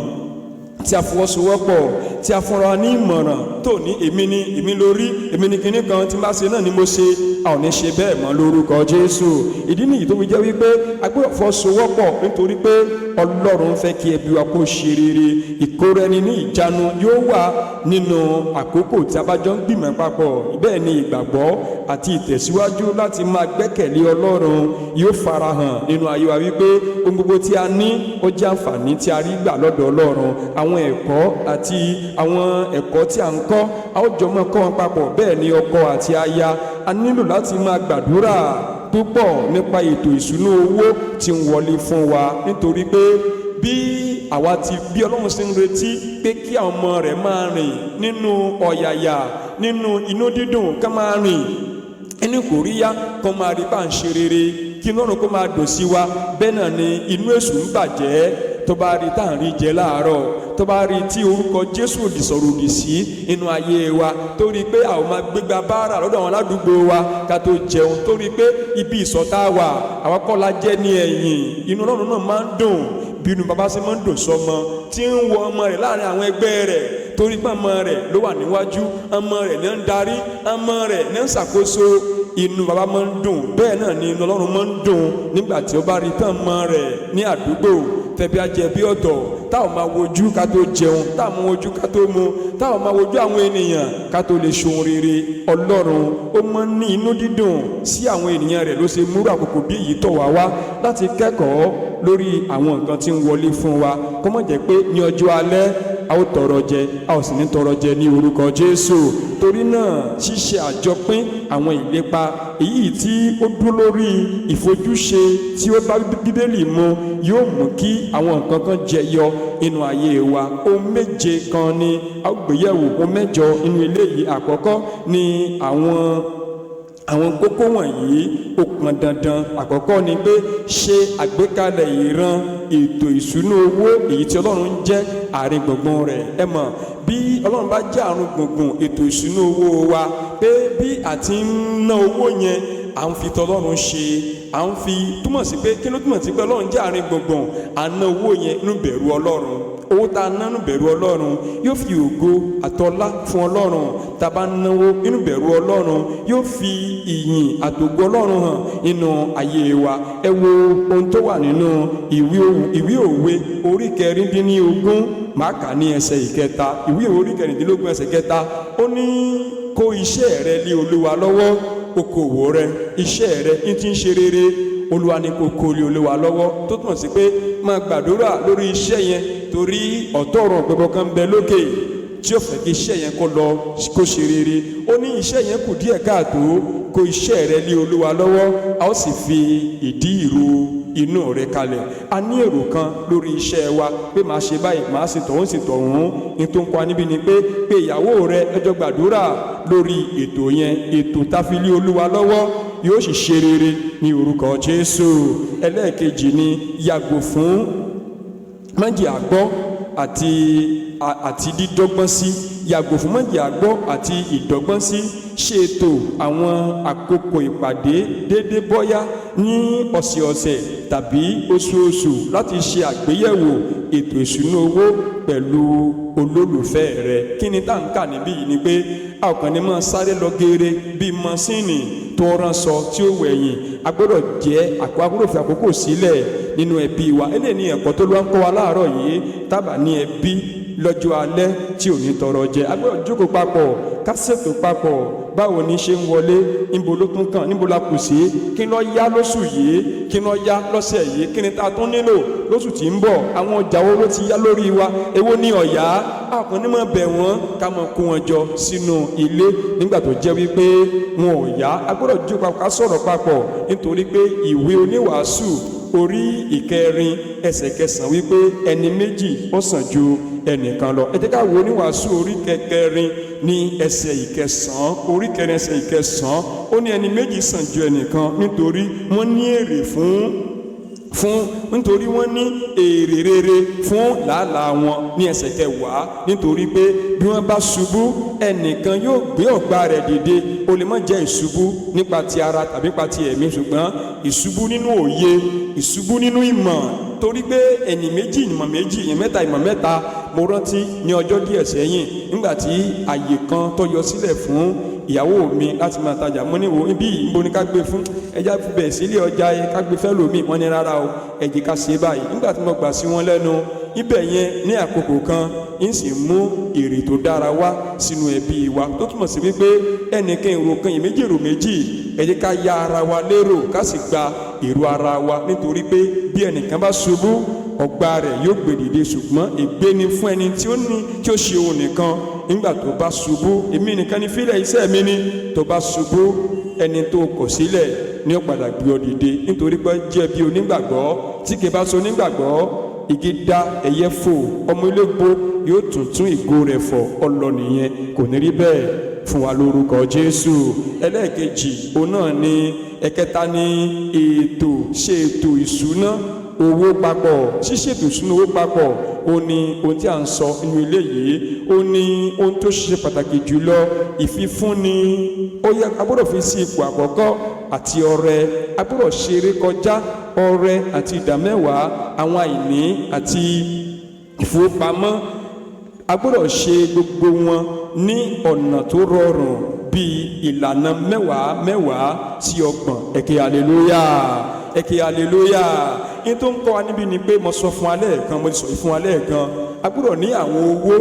tí a fọwọ́sowọ́pọ̀, tí a fúnra ní ìmọ̀ràn tó ní èmi lórí, èmi ní kinní kan tí bá ṣe náà ni mo ṣe, a ò ní ṣe bẹ́ẹ̀ mọ́ lórúkọ Jésù. Ìdí nìyí tó fi jẹ́ wípé a gbọ́dọ̀ fọwọ́sowọ́pọ̀, nítorí pé Ọlọ́run fẹ́ kí ẹbí wa kó ṣe rere. Ìkóra ẹni ní ìjánu yóò wà nínú àkókò tí a bá jọ ń gbìmọ̀ papọ̀. Bẹ́ẹ̀ ni ìgbàgbọ́ àti ìtẹ̀síwájú láti máa gbẹ́kẹ̀lé Ọlọ́run yóò farahàn nínú ayé wa, wípé ohun gbogbo tí a ní ó jẹ́ àǹfààní tí a rí gbà lọ́dọ̀ Ọlọ́run. Àwọn ẹ̀kọ́ àti àwọn ẹ̀kọ́ tí a ń kọ́, a ó jọ máa kọ́ wọn papọ̀. Bẹ́ẹ̀ ni ọkọ àti aya a nílò láti máa gbàdúrà púpọ̀ nípa ètò ìṣúná owó tí ń wọlé fún wa, nítorí pé bí Ọlọ́run ṣe ń retí pé kí àwọn ọmọ rẹ̀ máa rìn nínú ọ̀yàyà, nínú inú dídùn, ká máa rìn inú kòríyá, kó máa rí bá ń ṣe rere, kí Ọlọ́run kó máa dùn sí wa. Bẹ́ẹ̀ náà ni inú èṣù ń bàjẹ́ tó bá rí tá à ń rí jẹ láàárọ̀, tó bá rí tí orúkọ Jésù òdì sọ̀rọ̀ òdì sí inú ayé wa, tó rí pé àwọn máa gbégbá báárà lọ́dọ̀ àwọn aládùúgbò wa ká tó jẹun, tó rí pé ibi ìsọ̀tá wa àwọn kọ́ la jẹ́ ní ẹ̀yìn. Inú Ọlọ́run náà máa ń dùn bí inú bàbá ṣe máa ń dùn sọmọ tí ń wọ ọmọ rẹ̀ láàrin àwọn ẹgbẹ́ rẹ̀, torí pé ọmọ rẹ̀ ló wà níwájú, ọmọ rẹ̀ ní ń darí, ọmọ rẹ̀ ní ń ṣàkóso. Inú bàbá máa ń dùn. Bẹ́ẹ̀ náà ni inú Ọlọ́run máa ń dùn nígbà tí ó bá rí tán ọmọ rẹ̀ ní àdúgbò tẹ̀bí ajẹ́bí ọ̀dọ̀, táwọn máa wojú ká tó jẹun, táwọn máa wojú ká tó mu, táwọn máa wojú àwọn ènìyàn ká tó lè ṣohun rere. Ọlọ́run ó máa ń ní inú dídùn sí àwọn ènìyàn rẹ̀, ló ṣe múrò àkókò bí èyí tọ̀ wá láti kẹ́kọ̀ọ́ lórí àwọn nǹkan tí ń wọlé fún wa, kó má jẹ́ pé ní ọjọ́ alẹ́ a ó tọrọ jẹ, a ò sì ní tọrọ jẹ ní orúkọ Jésù. Torí náà ṣíṣe àjọpín àwọn ìlépa èyí tí ó dúró lórí ìfojúṣe tí ó bá Bíbélì mu yóò mú kí àwọn nǹkan kan jẹyọ inú ayé wa. Ohun méje kan ni a ó gbéyẹ̀wò, ohun mẹ́jọ inú eléyìí. Àkọ́kọ́ ni àwọn kókó wọ̀nyí ó pọn dandan. Àkọ́kọ́ ni pé ṣe àgbékalẹ̀ ìran ètò ìṣúná owó èyí tí Ọlọ́run jẹ́ àárín gbùngbùn rẹ̀. Ẹ mọ̀, bí Ọlọ́run bá jẹ́ àárín gbùngbùn ètò ìṣúná owó wa, pé bí àti ń ná owó yẹn à ń fi tọlọ́run ṣe, à ń fi túmọ̀ sí pé kí ló túmọ̀ sí pé Ọlọ́run jẹ́ àárín gbùngbùn, à ná owó yẹn nínú bẹ̀rù Ọlọ́run. Owó tá a ná nínú bẹ̀rù Ọlọ́run yóò fi ògo àtọlá fún Ọlọ́run. Tá a bá náwó nínú bẹ̀rù Ọlọ́run yóò fi ìyìn àtògo Ọlọ́run hàn nínú ayé wa. Ẹ wo ohun tó wà nínú ìwé òwe orí 16 máa kà ní ẹsẹ̀ ìkẹta. Ìwé òwe orí 16 ẹsẹ̀ ìkẹta, ó ní kó iṣẹ́ rẹ lé Olúwa lọ́wọ́, okòwò rẹ, iṣẹ́ rẹ ní ti ń ṣe rere, Olúwa ní kó kó lé Olúwa lọ́wọ́. Tó túmọ̀ sí pé máa gbàdúrà lórí iṣẹ́ yẹn, torí ọ̀tọ̀ ọ̀rọ̀ pẹ̀bọ kan bẹ lókè tí ó fẹ́ kí iṣẹ́ yẹn kó lọ kó ṣe rere. Ó ní iṣẹ́ yẹn kù díẹ̀ káàtó, kó iṣẹ́ rẹ lé Olúwa lọ́wọ́, a ó sì fi ìdí ìró inú rẹ kalẹ̀. A ní èrò kan lórí iṣẹ́ wa pé màá ṣe báyìí, màá sì tọ̀hún sì tọ̀hún. ní tó ń kọ́ níbi ni pé ìyàwó rẹ ẹjọ́ gbàdúrà lórí ètò yẹn, ètò táfílì Olúwa lọ́wọ́ yóò sì ṣe rere ní orúkọ Jésù. Ẹlẹ́ẹ̀kejì ni yàgò fún májì àgbọ́ àti dídọ́gbọ́n sí. Yàgò fún májì àgbọ́ àti ìdọ́gbọ́n sí. Ṣètò àwọn àkókò ìpàdé déédéé, bọ́yá ní ọ̀sẹ̀ọ̀sẹ̀ tàbí oṣooṣù, láti ṣe àgbéyẹ̀wò ètò ìṣúná owó pẹ̀lú olólùfẹ́ rẹ. Kí ni tá à ń kà níbí yìí ni pé a ò kàn ní máa sáré lọ geere bíi mọ́sínì tó ránṣọ tí ó wẹ̀yìn. A gbọ́dọ̀ fi àkókò sílẹ̀ nínú ẹbí wa. Eléyìí ni ẹ̀kọ́ tó ló ń kọ́ wa láàárọ̀ yìí. Tábà ní ẹbí lọ́jọ́ alẹ́ tí ò ní tọrọ jẹ, a gbọ́dọ̀ jókòó papọ̀ ká ṣètò papọ̀ báwo ni ṣe ń wọlé, níbo ló tún kàn, níbo la kù sí, kí ló yá lóṣù yìí, kí ló yá lọ́sẹ̀ yìí, kí ni ta tún nílò lóṣù tí ń bọ̀, àwọn ọjà wo ló ti yá lórí wa, èwo ni ọ̀yá. Àkànní máa bẹ̀ wọ́n ká máa kó wọn jọ sínú ilé nígbà tó jẹ́ wípé wọn ò yá. A gbọ́dọ̀ jókòó papọ̀ ká sọ̀rọ̀ papọ̀ nítorí pé ìwé oníwàásù orí 4 ẹsẹ̀ 9 wípé ẹni méjì ó sàn ju ẹnìkan lọ. Ẹ jẹ́ ká wo oníwàásù orí 4 ní ẹsẹ̀ 9, orí 4 ẹsẹ̀ 9, ó ní ẹni méjì sàn ju ẹnìkan nítorí wọ́n ní èrè nítorí wọ́n ní èrè rere fún làálàá wọn. Ní ẹsẹ̀ 10, nítorí pé bí wọ́n bá ṣubú ẹnìkan yóò gbé ọ̀gbà rẹ̀ dìde. Ó lè má jẹ́ ìṣubú nípa ti ara tàbí nípa ti ẹ̀mí, ṣùgbọ́n ìṣubú nínú òye, ìṣubú nínú ìmọ̀. Torí pé ẹni méjì ìmọ̀ méjì, ìmọ̀ mẹ́ta ìmọ̀ mẹ́ta. Mo rántí ní ọjọ́ díẹ̀ sẹ́yìn nígbà tí àyè kan tó yọ sílẹ̀ fún ìyàwó mi láti máa tajà. Mo ní wo ibi ìbò ní ká gbé fún, ẹja bẹ̀ sílé ọjà yẹn ká gbé fẹ́ lómi. Wọ́n ní rárá o, ẹ jẹ́ ká ṣe báyìí. Nígbà tí mo gbà sí wọn lẹ́nu ibẹ̀ yẹn ní àkókò kan ń sì mú èrè tó dára wá sínú ẹbí wa, tó túmọ̀ sí wípé ẹnìkan èrò kan ìméjì èrò méjì, ẹ jẹ́ ká ya ara wa lérò ká sì gba èrò ara wa. Nítorí pé bí ẹnìkan bá ṣubú ọgbà rẹ̀ yóò gbé dìde, ṣùgbọ́n ègbé ni fún ẹni tí ó ṣe òun nìkan nígbà tó bá ṣubú. Èmi nìkan ni fílẹ̀ iṣẹ́ mi ni, tó bá ṣubú ẹni tó kọ̀ sílẹ̀ ní ó padà gbé ọ dìde. Nítorí pé jẹ́ bí onígbàgbọ́, tí kì bá so onígbàgbọ́, igi dá ẹyẹ fò, ọmọ ilé gbó yóò tún ìgò rẹ̀ fọ̀ ọlọ nìyẹn. Kò ní rí bẹ́ẹ̀ fún wa lórúkọ Jésù. Ẹlẹ́ẹ̀kejì òun náà ni ẹ̀kẹta ni ṣe ètò ìṣúná owó papọ̀. Ṣíṣètò ìṣúná owó papọ̀ ó ní ohun tí a ń sọ nínú ilé yìí. Ó ní ohun tó ṣe pàtàkì jùlọ, ìfifúnni. Ó yẹ a gbọ́dọ̀ fi sí ipò àkọ́kọ́ àti ọrẹ. A gbọ́dọ̀ ṣeré kọjá ọrẹ àti ìdámẹ́wàá, àwọn àìní àti ìfowópamọ́. A gbọ́dọ̀ ṣe gbogbo wọn ní ọ̀nà tó rọrùn bíi ìlànà 10 sí 30. Ẹ̀kẹ́ hallelujah, ẹ̀kẹ́ hallelujah. In tó ń kọ́ wa níbí ni pé mo sọ fún alẹ́ kan, mo sọ fún alẹ́ kan, a gbọ́dọ̀ ní àwọn owó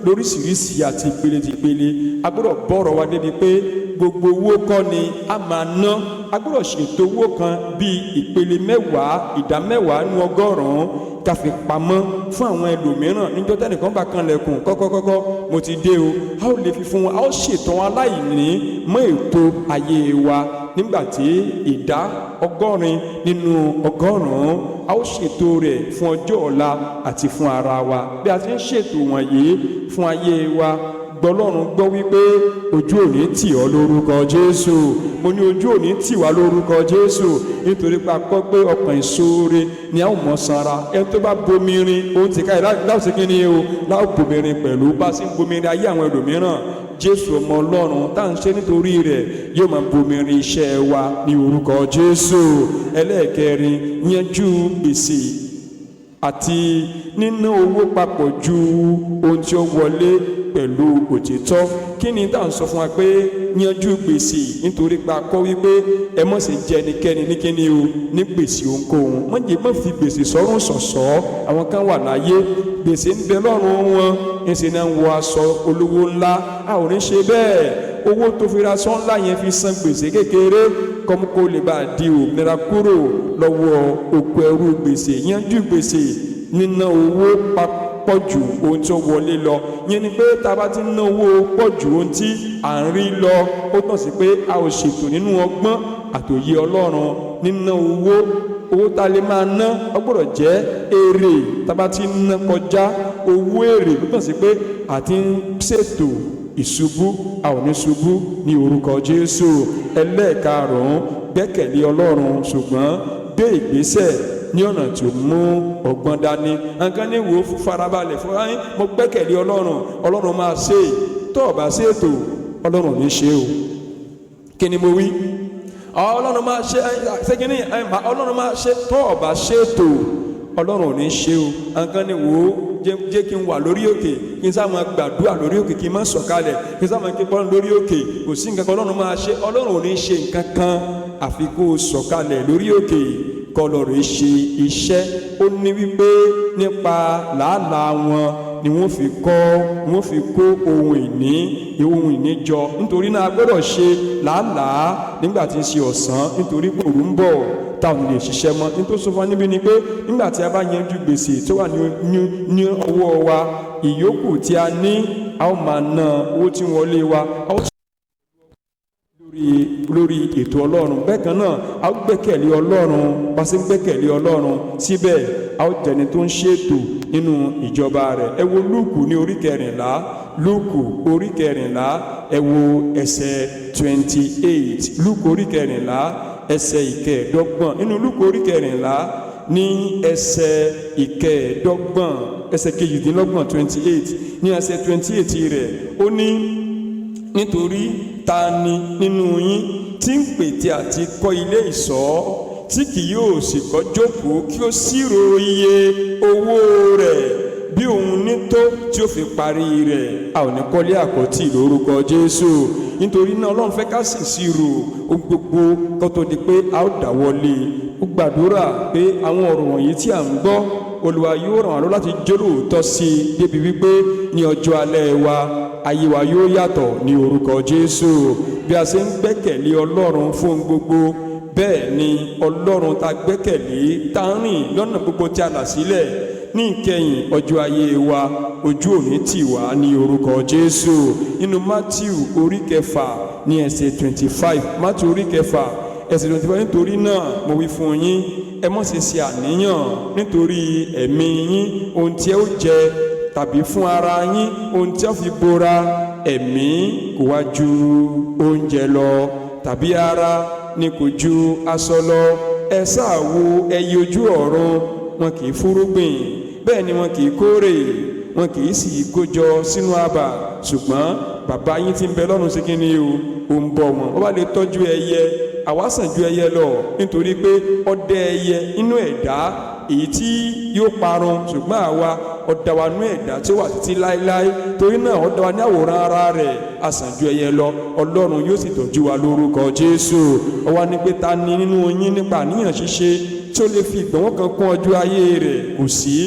lóríṣiríṣi àti ìpele ti ìpele. A gbọ́dọ̀ bọ́rọ̀ wa débi pé gbogbo owó kọ́ ni a máa ná. A gbọ́dọ̀ ṣètò owó kan bíi ìpele 10, ìdá 10 nínú 100 ká fi pamọ́ fún àwọn ẹlòmíràn. Níjọ́ tẹ́nìkan bá kan lẹ̀kùn kọ́kọ́kọ́kọ́ mo ti dé o, a ó lè fi fún wọn. A ó ṣètò wọn aláìní mọ́ ètò ayé wa. Nígbàtí ìdá 100 nínú 100 a ó ṣètò rẹ̀ fún ọjọ́ ọ̀la àti fún ara wa. Bí a ti ń ṣètò wọ̀nyí fún ayé wa, gbọ́lọ́run gbọ́ wípé ojú ò ní tì ọ́ lórúkọ Jésù. Mo ní ojú ò ní tì wá lórúkọ Jésù, nítorí pé a kọ́ pé ọkàn ìṣoore ni a ó mọ̀ sanra. Ẹni tó bá bomirin ohun ti ká láti kí ni o, láò bomirin pẹ̀lú bá sí ń bomirin ayé àwọn ẹlòmíràn. Jésù ọmọ Ọlọ́run tá à ń ṣe nítorí rẹ̀ yóò máa bomirin iṣẹ́ wa ní orúkọ Jésù. Ẹlẹ́ẹ̀kẹrin, yanjú gbèsè àti níná owó papọ̀ ju ohun tí ó wọlé pẹ̀lú òtítọ́. Kí ni tá à ń sọ fún wa pé yanjú gbèsè? Nítorí pé a kọ́ wípé ẹ má ṣe jẹ ẹnikẹ́ni ní kíni o ní gbèsè ohunkóhun. Má fi gbèsè sọ́rùn ṣọ̀ṣọ́. Àwọn kan wà láyé gbèsè ń bẹ lọ́rùn wọn, ń ṣe náà ń wọ aṣọ olówó ńlá. A ò ní ṣe bẹ́ẹ̀. Owó tó fi ra aṣọ ńlá yẹn fi san gbèsè kékeré kọ́mú kó lè bá di òmìnira kúrò lọ́wọ́ oko ẹrú gbèsè. Yanjú gbèsè, níná owó pọ̀ jù ohun tí ó wọlé lọ. Yẹn ni pé tá a bá ti ná owó pọ̀ jù ohun tí à ń rí lọ, ó tàn sí pé a ò ṣètò nínú ọgbọ́n àtòyé Ọlọ́run. Níná owó tá a lè máa ná ó gbọ́dọ̀ jẹ́ èrè. Tá a bá ti ná kọjá owó èrè, ó tàn sí pé a ti ń ṣètò ìṣubú, a ò ní ṣubú ní orúkọ Jésù. Ẹlẹ́ẹ̀karùn-ún, gbẹ́kẹ̀lé Ọlọ́run ṣùgbọ́n gbé ìgbésẹ̀ ní ọ̀nà tí ó mú ọgbọ́n dání. Nǹkan ní wo farabalẹ̀ fún ayé, mo gbẹ́kẹ̀lé Ọlọ́run, Ọlọ́run máa ṣe. Tó o bá ṣètò, Ọlọ́run ní ṣe o. Kí ni mo wí? Ọlọ́run máa ṣe, ṣé kí ni Ọlọ́run máa ṣe? Tó o bá ṣètò, Ọlọ́run ò ní ṣe o. Nǹkan ni wò ó jẹ́ kí n wà lórí òkè kí n sáà máa gbàdúrà lórí òkè kí n má sọ̀kalẹ̀ kí n sáà máa ké pọ́n lórí òkè kò sí nǹkan kan Ọlọ́run máa ṣe. Ọlọ́run ò ní ṣe nǹkan kan àfi kó o sọ̀kalẹ̀ lórí òkè kọlọ̀rọ̀ ṣe iṣẹ́. Ó ní wípé nípa làálàá wọn ni wọ́n fi kó ohun ìní jọ. Nítorí náà a gbọ́dọ̀ ṣe làálàá nígbà tí ń ṣe ọ̀sán nítorí pé òru ń bọ̀ táwọn lè ṣiṣẹ́ mọ́. Nítorí sọ fún wa níbí ni pé nígbà tí a bá yanjú gbèsè tó wà ní ọwọ́ wa, ìyókù tí a ní a ó máa ná owó tí wọlé wa a ó lórí ètò Ọlọ́run. Bẹ́ẹ̀ kan náà a ó gbẹ́kẹ̀lé Ọlọ́run bá ṣe ń gbẹ́kẹ̀lé Ọlọ́run síbẹ̀ a ó jẹni tó ń ṣètò nínú ìjọba rẹ̀. Ẹ wo Lúùkù ní orí 14, Lúùkù orí 14 ẹ wo ẹsẹ̀ 28, Lúùkù orí 14 ẹsẹ̀ 25. Nínú Lúùkù orí 14 ní ẹsẹ̀ 25 ẹsẹ̀ 28 ní ẹsẹ̀ 28 rẹ̀ ó ní nítorí ta ni nínú yín tí ń pète àti kọ́ ilé ìṣọ́ tí kì yóò sì kọ́ jókòó kí ó ṣírò iye owó rẹ̀ bí òun ní tó tí ó fi parí rẹ̀. A ò ní kọ́lé àkọ́tì lórúkọ Jésù. Nítorí náà Ọlọ́run fẹ́ ká sì ṣírò ohun gbogbo kó tó di pé a ó dáwọ́lé. Ó gbàdúrà pé àwọn ọ̀rọ̀ wọ̀nyí tí à ń gbọ́ Olúwa yóò ràn wá lọ́wọ́ láti jólóòtọ́ sí i débi wípé ní ọjọ́ alẹ́ wa ayé wa yóò yàtọ̀ ní orúkọ Jésù. Bí a ṣe ń gbẹ́kẹ̀lé Ọlọ́run fún gbogbo bẹ́ẹ̀ ni Ọlọ́run ta gbẹ́kẹ̀lé tá ń rìn lọ́nà gbogbo tí a là sílẹ̀ ní ìkẹyìn ọjọ́ ayé wa ojú òní tì wá ní orúkọ Jésù. Nínú Mátíù orí 6 ní ẹsẹ̀ 25, Mátíù orí 6 ẹsẹ̀ 25. Nítorí náà mo wí fún yín ẹ má ṣe ṣe àníyàn nítorí ẹ̀mí yín ohun tí ẹ ó jẹ tàbí fún ara yín ohun tí ẹ fi bora. Ẹ̀mí kò wá ju oúnjẹ lọ tàbí ara ni kò ju aṣọ lọ. Ẹ sáà wo ẹyẹ ojú ọ̀run, wọn kì í fúrúgbìn bẹ́ẹ̀ ni wọn kì í kórè, wọn kì í sì kójọ sínú abà, ṣùgbọ́n bàbá yín tí ń bẹ lọ́run sí kíni ó ń bọ́ wọn. Wọ́n bá lè tọ́jú ẹyẹ àwa sàn ju ẹyẹ lọ nítorí pé ọdẹ ẹyẹ inú ẹ̀dá èyí tí yóò parun, ṣùgbọ́n àwa ọ̀dà wa nú ẹ̀dá tí ó wà títí láéláé. Torí náà ọ̀dà wa ní àwòrán ara rẹ̀ a sàn ju ẹyẹ lọ. Ọlọ́run yóò sì tọ́jú wa lórúkọ Jésù. Ó wá ní pé ta ni nínú yín nípa àníyàn ṣíṣe tí ó lè fi ìgbọ̀nwọ́ kan kún ọjọ́ ayé rẹ̀? Kò sí.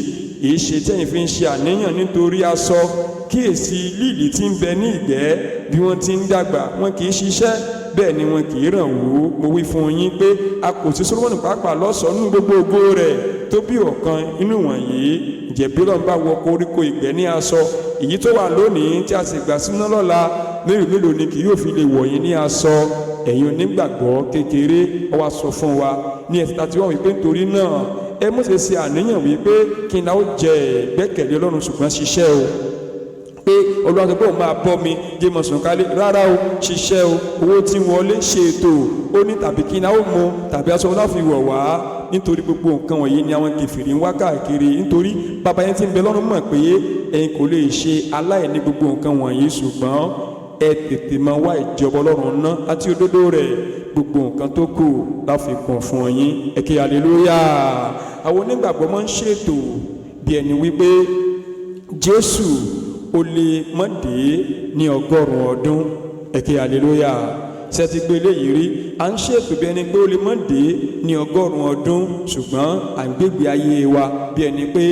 Èyí ṣe tẹ́yìn fi ń ṣe àníyàn nítorí aṣọ. Kíyèsí líìlì tí ń bẹ ní ìgbẹ́ bí wọ́n ti ń dàgbà, wọn kì í ṣiṣẹ́ bẹ́ẹ̀ ni wọn kì í ràn wò. Mo wí fún yín pé a kò sí Sólómọ́nì pàápàá lọ́ṣọ̀ọ́ nínú gbogbo ògo rẹ̀ tó bí ọ̀kan inú wọ̀nyí. Ǹjẹ́ bí Ọlọ́run bá wọ koríko ìgbẹ́ ní aṣọ, èyí tó wà lónìí tí a sì gbà sínú lọ́la, mélòó ni kì yóò fi lè wọ̀ yín ní aṣọ? Ẹ̀yin onígbàgbọ́ kékeré, ó wá sọ fún wa ní ẹsẹ̀ 31 wípé nítorí náà ẹ má ṣe ṣe àníyàn wípé kí n náà ó jẹ ìgbẹ́kẹ̀lé Ọlọ́run ṣùgbọ́n ṣiṣẹ́ o. Pé Olúwa sọ pé òun máa bọ́ mi jẹ́ mọ̀ sùn kálé, rárá o, ṣiṣẹ́ o. Owó tí wọlé ṣe ètò ó ní tàbí kí n náà ó mu tàbí aṣọ láfi wọ̀ wá. Nítorí gbogbo nǹkan wọ̀nyí ni àwọn kèfèrí ń wá káàkiri. Nítorí bàbá yẹn tí ń bẹ lọ́run mọ̀ pé ẹ̀yin kò lè ṣe aláìní gbogbo nǹkan wọ̀nyí, ṣùgbọ́n ẹ tètè máa wá ìjọba Ọlọ́run náà àti òdodo rẹ̀, gbogbo nǹkan tó kù láfikún fún yín. Ẹ ké hallelúyà. Àwọn onígbàgbọ́ máa ń ṣètò bí ẹni wípé Jésù ó lè má dé ní 100 ọdún. Ẹ ké hallelúyà. Ṣé ti gbé eléyìí rí? À ń ṣètò bí ẹni pé ó lè má dé ní 100 ọdún, ṣùgbọ́n à ń gbégbé ayé wa bí ẹni pé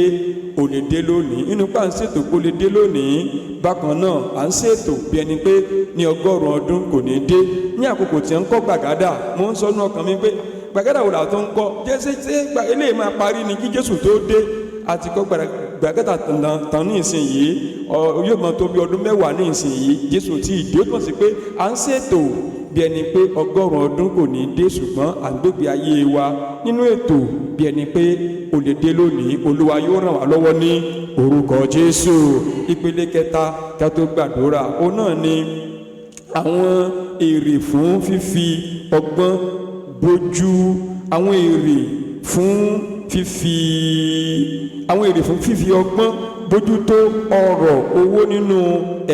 ó lè dé lónìí. Inú pa à ń ṣètò pé ó lè dé lónìí, bákan náà à ń ṣètò bí ẹni pé ní 100 ọdún kò ní dé. Ní àkókò tí ń kọ́ gbàgádà, mo ń sọ nínú ọkàn mi pé gbàgádà wo là tó ń kọ́? Jésù ṣé eléyìí máa parí ni kí Jésù tó dé? Àti kọ́ gbàgádà tán ní ìsinyìí, yóò máa tó bí ọdún 10 ní ìsinyìí, Jésù tí ì dé. Ó túmọ̀ sí pé à ń ṣètò bí ẹni pé 100 ọdún kò ní dé, ṣùgbọ́n à ń gbégbé ayé wa nínú ètò bí ẹni pé ó lè dé lónìí. Olúwa yóò ràn wá lọ́wọ́ ní orúkọ Jésù. Ìpele kẹta ká tó gbàdúrà ó náà ni àwọn èrè fún fífi ọgbọ́n bójú. Àwọn èrè fún fífi ọgbọ́n bójútó ọrọ̀ owó nínú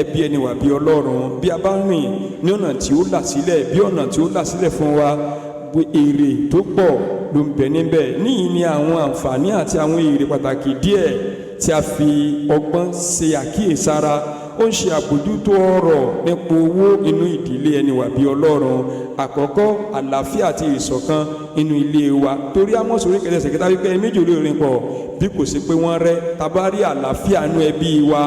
ẹbí ẹni wà bí Ọlọ́run. Bí a bá rìn ní ọ̀nà tí ó là sílẹ̀, bí ọ̀nà tí ó là sílẹ̀ fún wa, èrè tó pọ̀ ló ń bẹ níbẹ̀. Níyìí ni àwọn àǹfààní àti àwọn èrè pàtàkì díẹ̀ tí a fi ọgbọ́n ṣe àkíyèsára. Ó ń ṣe àbójútó ọ̀rọ̀ nípa owó inú ìdílé ẹni wà bí Ọlọ́run. Àkọ́kọ́, àlàáfíà àti ìṣọ̀kan inú ilé wa. Torí Ámósì orí kẹta ẹsẹ̀ kẹta wípé ẹni méjì ò lè rìn pọ̀ bí kò sí pé wọ́n rẹ́. Tá bá rí àlàáfíà inú ẹbí wa,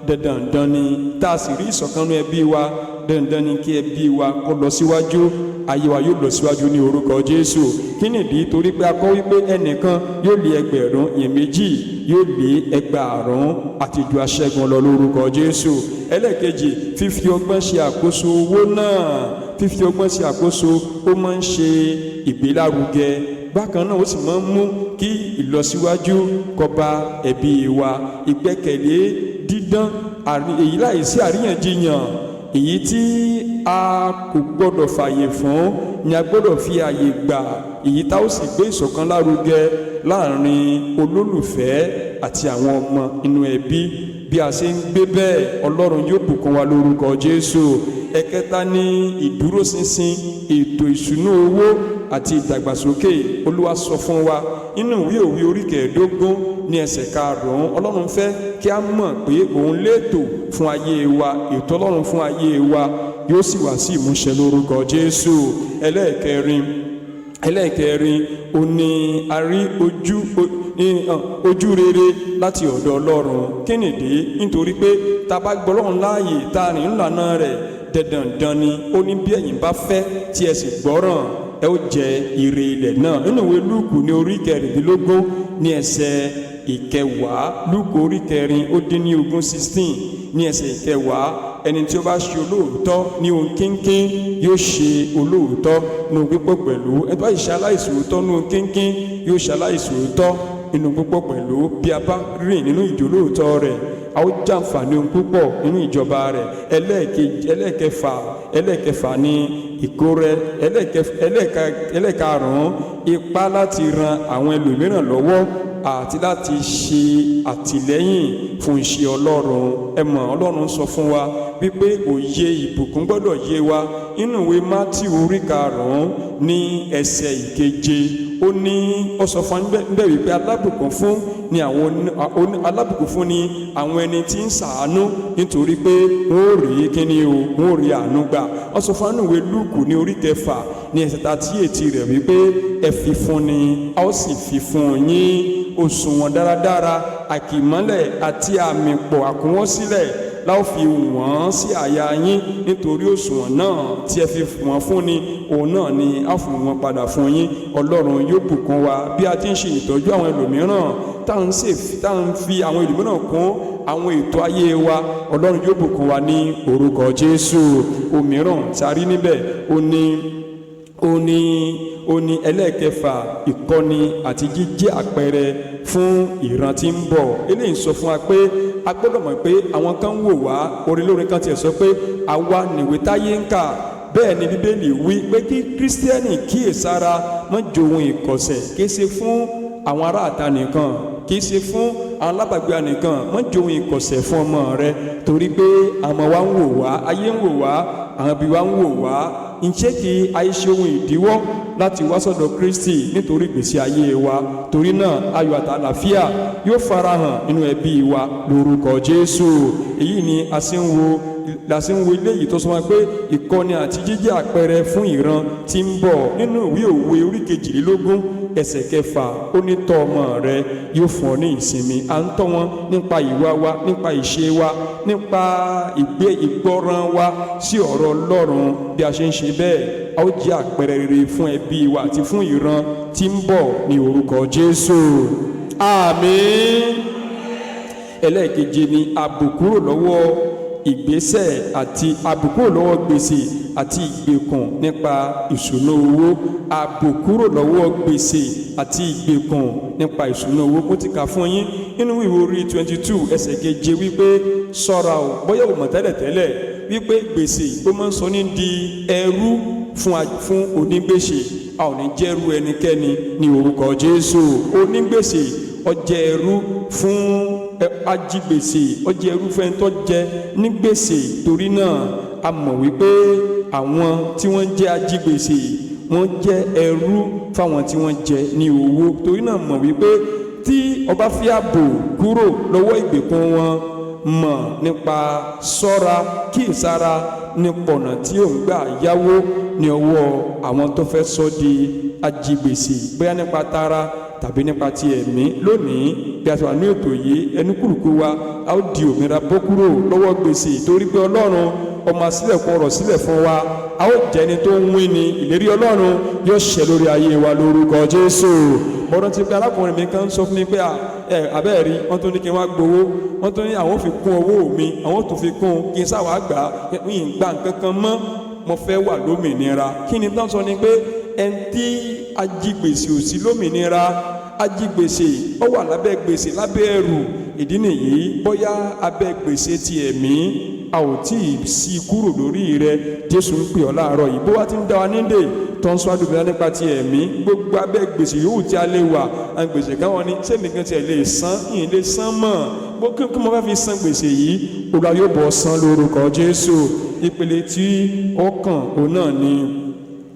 dandan ni. Tá a sì rí ìṣọ̀kan inú ẹbí wa, dandan ni kí ẹbí wa kó lọ síwájú. Ayé wa yóò lọ síwájú ní orúkọ Jésù. Kí nìdí? Torí pé a kọ́ wípé ẹnìkan yóò lé ẹgbẹ̀rún, èèyàn méjì yóò lé ẹgbàárún àti ju aṣẹ́gun lọ lórúkọ Jésù. Ẹlẹ́ẹ̀kejì, fífi ọgbọ́n ṣe àkóso owó náà. Fífi ọgbọ́n ṣe àkóso ó máa ń ṣe ìgbélárugẹ. Bákan náà ó sì máa ń mú kí ìlọsíwájú kó bá ẹbí wa. Ìgbẹ́kẹ̀lé dídán, èyí láìsí àríyànjiyàn, èyí tí a kò gbọdọ̀ fààyè fún ni a gbọdọ̀ fi ààyè gbà. Èyí tá ó sì gbé ìṣọ̀kan lárugẹ láàrin olólùfẹ́ àti àwọn ọmọ inú ẹbí. Bí a ṣe ń gbé bẹ́ẹ̀, Ọlọ́run yóò bùkún wa lórúkọ Jésù. Ẹ̀kẹta ni ìdúróṣinṣin ètò ìṣúná owó àti ìdàgbàsókè. Olúwa sọ fún wa nínú ìwé Òwe orí 15 ní ẹsẹ̀ 5. Ọlọ́run fẹ́ kí a mọ̀ pé òun létò fún ayé wa. Ètò Ọlọ́run fún ayé wa yóò sì wá sí ìmúṣẹ lórúkọ Jésù. Ẹlẹ́ẹ̀kẹrin ó ní a rí ojú rere láti ọ̀dọ̀ Ọlọ́run. Kí nìdí? Nítorí pé tá bá gbọ́ Ọlọ́run láàyè, tá a rìn nílànà rẹ̀, dandan ni. Ó ní bí ẹ̀yin bá fẹ́ tí ẹ sì gbọ́ràn, ẹ ó jẹ ire ilẹ̀ náà. Nínú ìwé Lúùkù ní orí 16 ní ẹsẹ̀ 10. Lúùkù orí 16 ní ẹsẹ̀ 10. Ẹni tí ó bá ṣe olóòótọ́ ní ohun kínkín yóò ṣe olóòótọ́ ní ohun púpọ̀ pẹ̀lú. Ẹni tó bá ṣe aláìṣòótọ́ ní ohun kínkín yóò ṣe aláìṣòótọ́ nínú púpọ̀ pẹ̀lú. Bí a bá rìn nínú ìjólóòótọ́ rẹ̀, a ó jàǹfààní ohun púpọ̀ nínú ìjọba rẹ̀. Ẹlẹ́ẹ̀kẹfà ni ìkórè. Ẹlẹ́ẹ̀karùn-ún, ipá láti ran àwọn ẹlòmíràn lọ́wọ́ àti láti ṣe àtìlẹ́yìn fún iṣẹ́ Ọlọ́run. Ẹ mọ̀, Ọlọ́run sọ fún wa wípé òye ìbùkún gbọ́dọ̀ yé wa. Nínú ìwé Mátíù orí 5 ní ẹsẹ̀ 7, ó ní, ó sọ fún níbẹ̀ wípé alábùkún fún ni àwọn ẹni tí ń ṣàánú, nítorí pé wọ́n ò rí kíni o, wọ́n ò rí àánú gbà. Ó sọ fún ìwé Lúùkù ní orí 6 ní ẹsẹ̀ 38 rẹ̀ wípé ẹ fi fún ni, a ó sì fi fún yín. Òṣùwọ̀n dáradára, àkìmọ́lẹ̀ àti àmì pọ̀ àkúnwọ́sílẹ̀ láò fi wọ́n sí àyà yín, nítorí òṣùwọ̀n náà tí ẹ fi wọ́n fún ni, òun náà ni a fi wọ́n padà fún yín. Ọlọ́run yóò bùkún wa bí a ti ń ṣe ìtọ́jú àwọn ẹlòmíràn, tá à ń fi àwọn ẹlòmíràn kún àwọn ètò ayé wa. Ọlọ́run yóò bùkún wa ní orúkọ Jésù. Òmíràn tí a rí níbẹ̀ ó ní ẹlẹ́ẹ̀kẹfà, ìkọ́ni àti jíjẹ́ àpẹẹrẹ fún ìran tí ń bọ̀. Eléyìí sọ fún wa pé a gbọ́dọ̀ mọ̀ pé àwọn kan ń wò wá. Orin kan tiẹ̀ sọ pé àwa nìwé táyé ń kà. Bẹ́ẹ̀ ni Bíbélì wí pé kí Kírísítíẹ́nì kíyèsára má jowun ìkọ̀sẹ̀. Kì í ṣe fún àwọn ará àta nìkan, kì í ṣe fún àwọn alábàgbé nìkan. Má jowun ìkọ̀sẹ̀ fún ọmọ rẹ, torí pé àwọn wa ń wò wá, ayé ń wò wá, àwọn bí wa ń wò wá. Ǹjẹ́ kí ayé ṣe ohun ìdíwọ́ láti wá sọ́dọ̀ Kristi nítorí ìgbésí ayé wa? Torí náà ayọ̀ àti àlàáfíà yóò farahàn nínú ẹbí wa lórúkọ Jésù. Èyí ni a sì ń wo eléyìí tó sọ wá pé ìkọ́ni àti jíjẹ́ àpẹẹrẹ fún ìran tí ń bọ̀. Nínú ìwé Òwe orí 22 ẹsẹ̀ 6, ó ní tọ́ ọmọ rẹ yóò fún ọ ní ìsinmi. À ń tọ́ wọn nípa ìwà wa, nípa ìṣe wa, nípa ìgbọ́ràn wa sí ọ̀rọ̀ Ọlọ́run. Bí a ṣe ń ṣe bẹ́ẹ̀, a ó jẹ́ àpẹẹrẹ rere fún ẹbí wa àti fún ìran tí ń bọ̀ ní orúkọ Jésù. Àmín. Ẹlẹ́ẹ̀keje ni ààbò kúrò lọ́wọ́ ìgbésẹ̀ àti ààbò kúrò lọ́wọ́ gbèsè àti ìgbèkùn nípa ìṣúná owó. Ààbò kúrò lọ́wọ́ gbèsè àti ìgbèkùn nípa ìṣúná owó. Mo ti kà fún yín nínú ìwé orí 22 ẹsẹ̀ 7 wípé ṣọ́ra o, bóyá o mọ̀ tẹ́lẹ̀tẹ́lẹ̀ wípé gbèsè ó máa ń sọ ní di ẹrú fún onígbèsè. A ò ní jẹ́rú ẹnikẹ́ni ní orúkọ Jésù. Onígbèsè ó jẹ́ ẹrú fún ajigbèsè, ó jẹ́ ẹrú fún ẹni tó jẹ ní gbèsè. Torí náà a mọ̀ wípé àwọn tí wọ́n jẹ́ ajigbèsè wọ́n jẹ́ ẹrú fáwọn tí wọ́n jẹ ní owó. Torí náà mọ̀ wípé tí ọba fi ààbò kúrò lọ́wọ́ ìgbèkùn wọn, mọ̀ nípa ṣọ́ra kíyèsára nípa ọ̀nà tí ò ń gbà yáwó ní ọwọ́ àwọn tó fẹ́ sọ di ajigbèsè, bóyá nípa tara tàbí nípa ti ẹ̀mí. Lónìí bí a ti wà ní ètò yìí, ẹnu kúrùkù wa a ó di òmìnira bọ́ kúrò lọ́wọ́ gbèsè, torí pé Ọlọ́run ọmọ àsílẹ̀kùn ọ̀rọ̀ sílẹ̀ fún wa. A ó jẹ́ ẹni tó ń wín ni. Ìlérí Ọlọ́run yóò ṣẹ lórí ayé wa lórúkọ Jésù. Ọ̀rọ̀ ti pé arákùnrin mi kan sọ fún mi pé abẹ́ẹ̀rí wọ́n tó ní kí n wá gbowó, wọ́n tó ní àwọn fi kún owó mi, àwọn tó fi kún kí n sáwà gbà ń gbà nǹkan kan mọ́, mo fẹ́ wà lómìnira. Kí ni tán sọ ni pé ẹni tí ajigbèsè ò sí lómìnira, ajigbèsè ó wà lábẹ́ gbèsè, lábẹ́ ẹrù. Ìdí nìyí, bóyá abẹ́ gbèsè ti ẹ̀mí a ò tí ì sí kúrò lórí rẹ. Jésù ń pè ọ́ láàárọ̀ yìí, bó wá ti ń dá wa nídè tó ń sọ àdúgbò nípa ti ẹ̀mí. Gbogbo abẹ́ gbèsè yòówù tí a lè wà, àwọn gbèsè káwọn ní sẹ́mi kan tiẹ̀ lè san, ìyìn lè san mọ́, gbogbo kí mo fẹ́ fi san gbèsè yìí, Olúwa yóò bọ̀ san lórúkọ Jésù. Ìpele tí ó kàn òun náà ni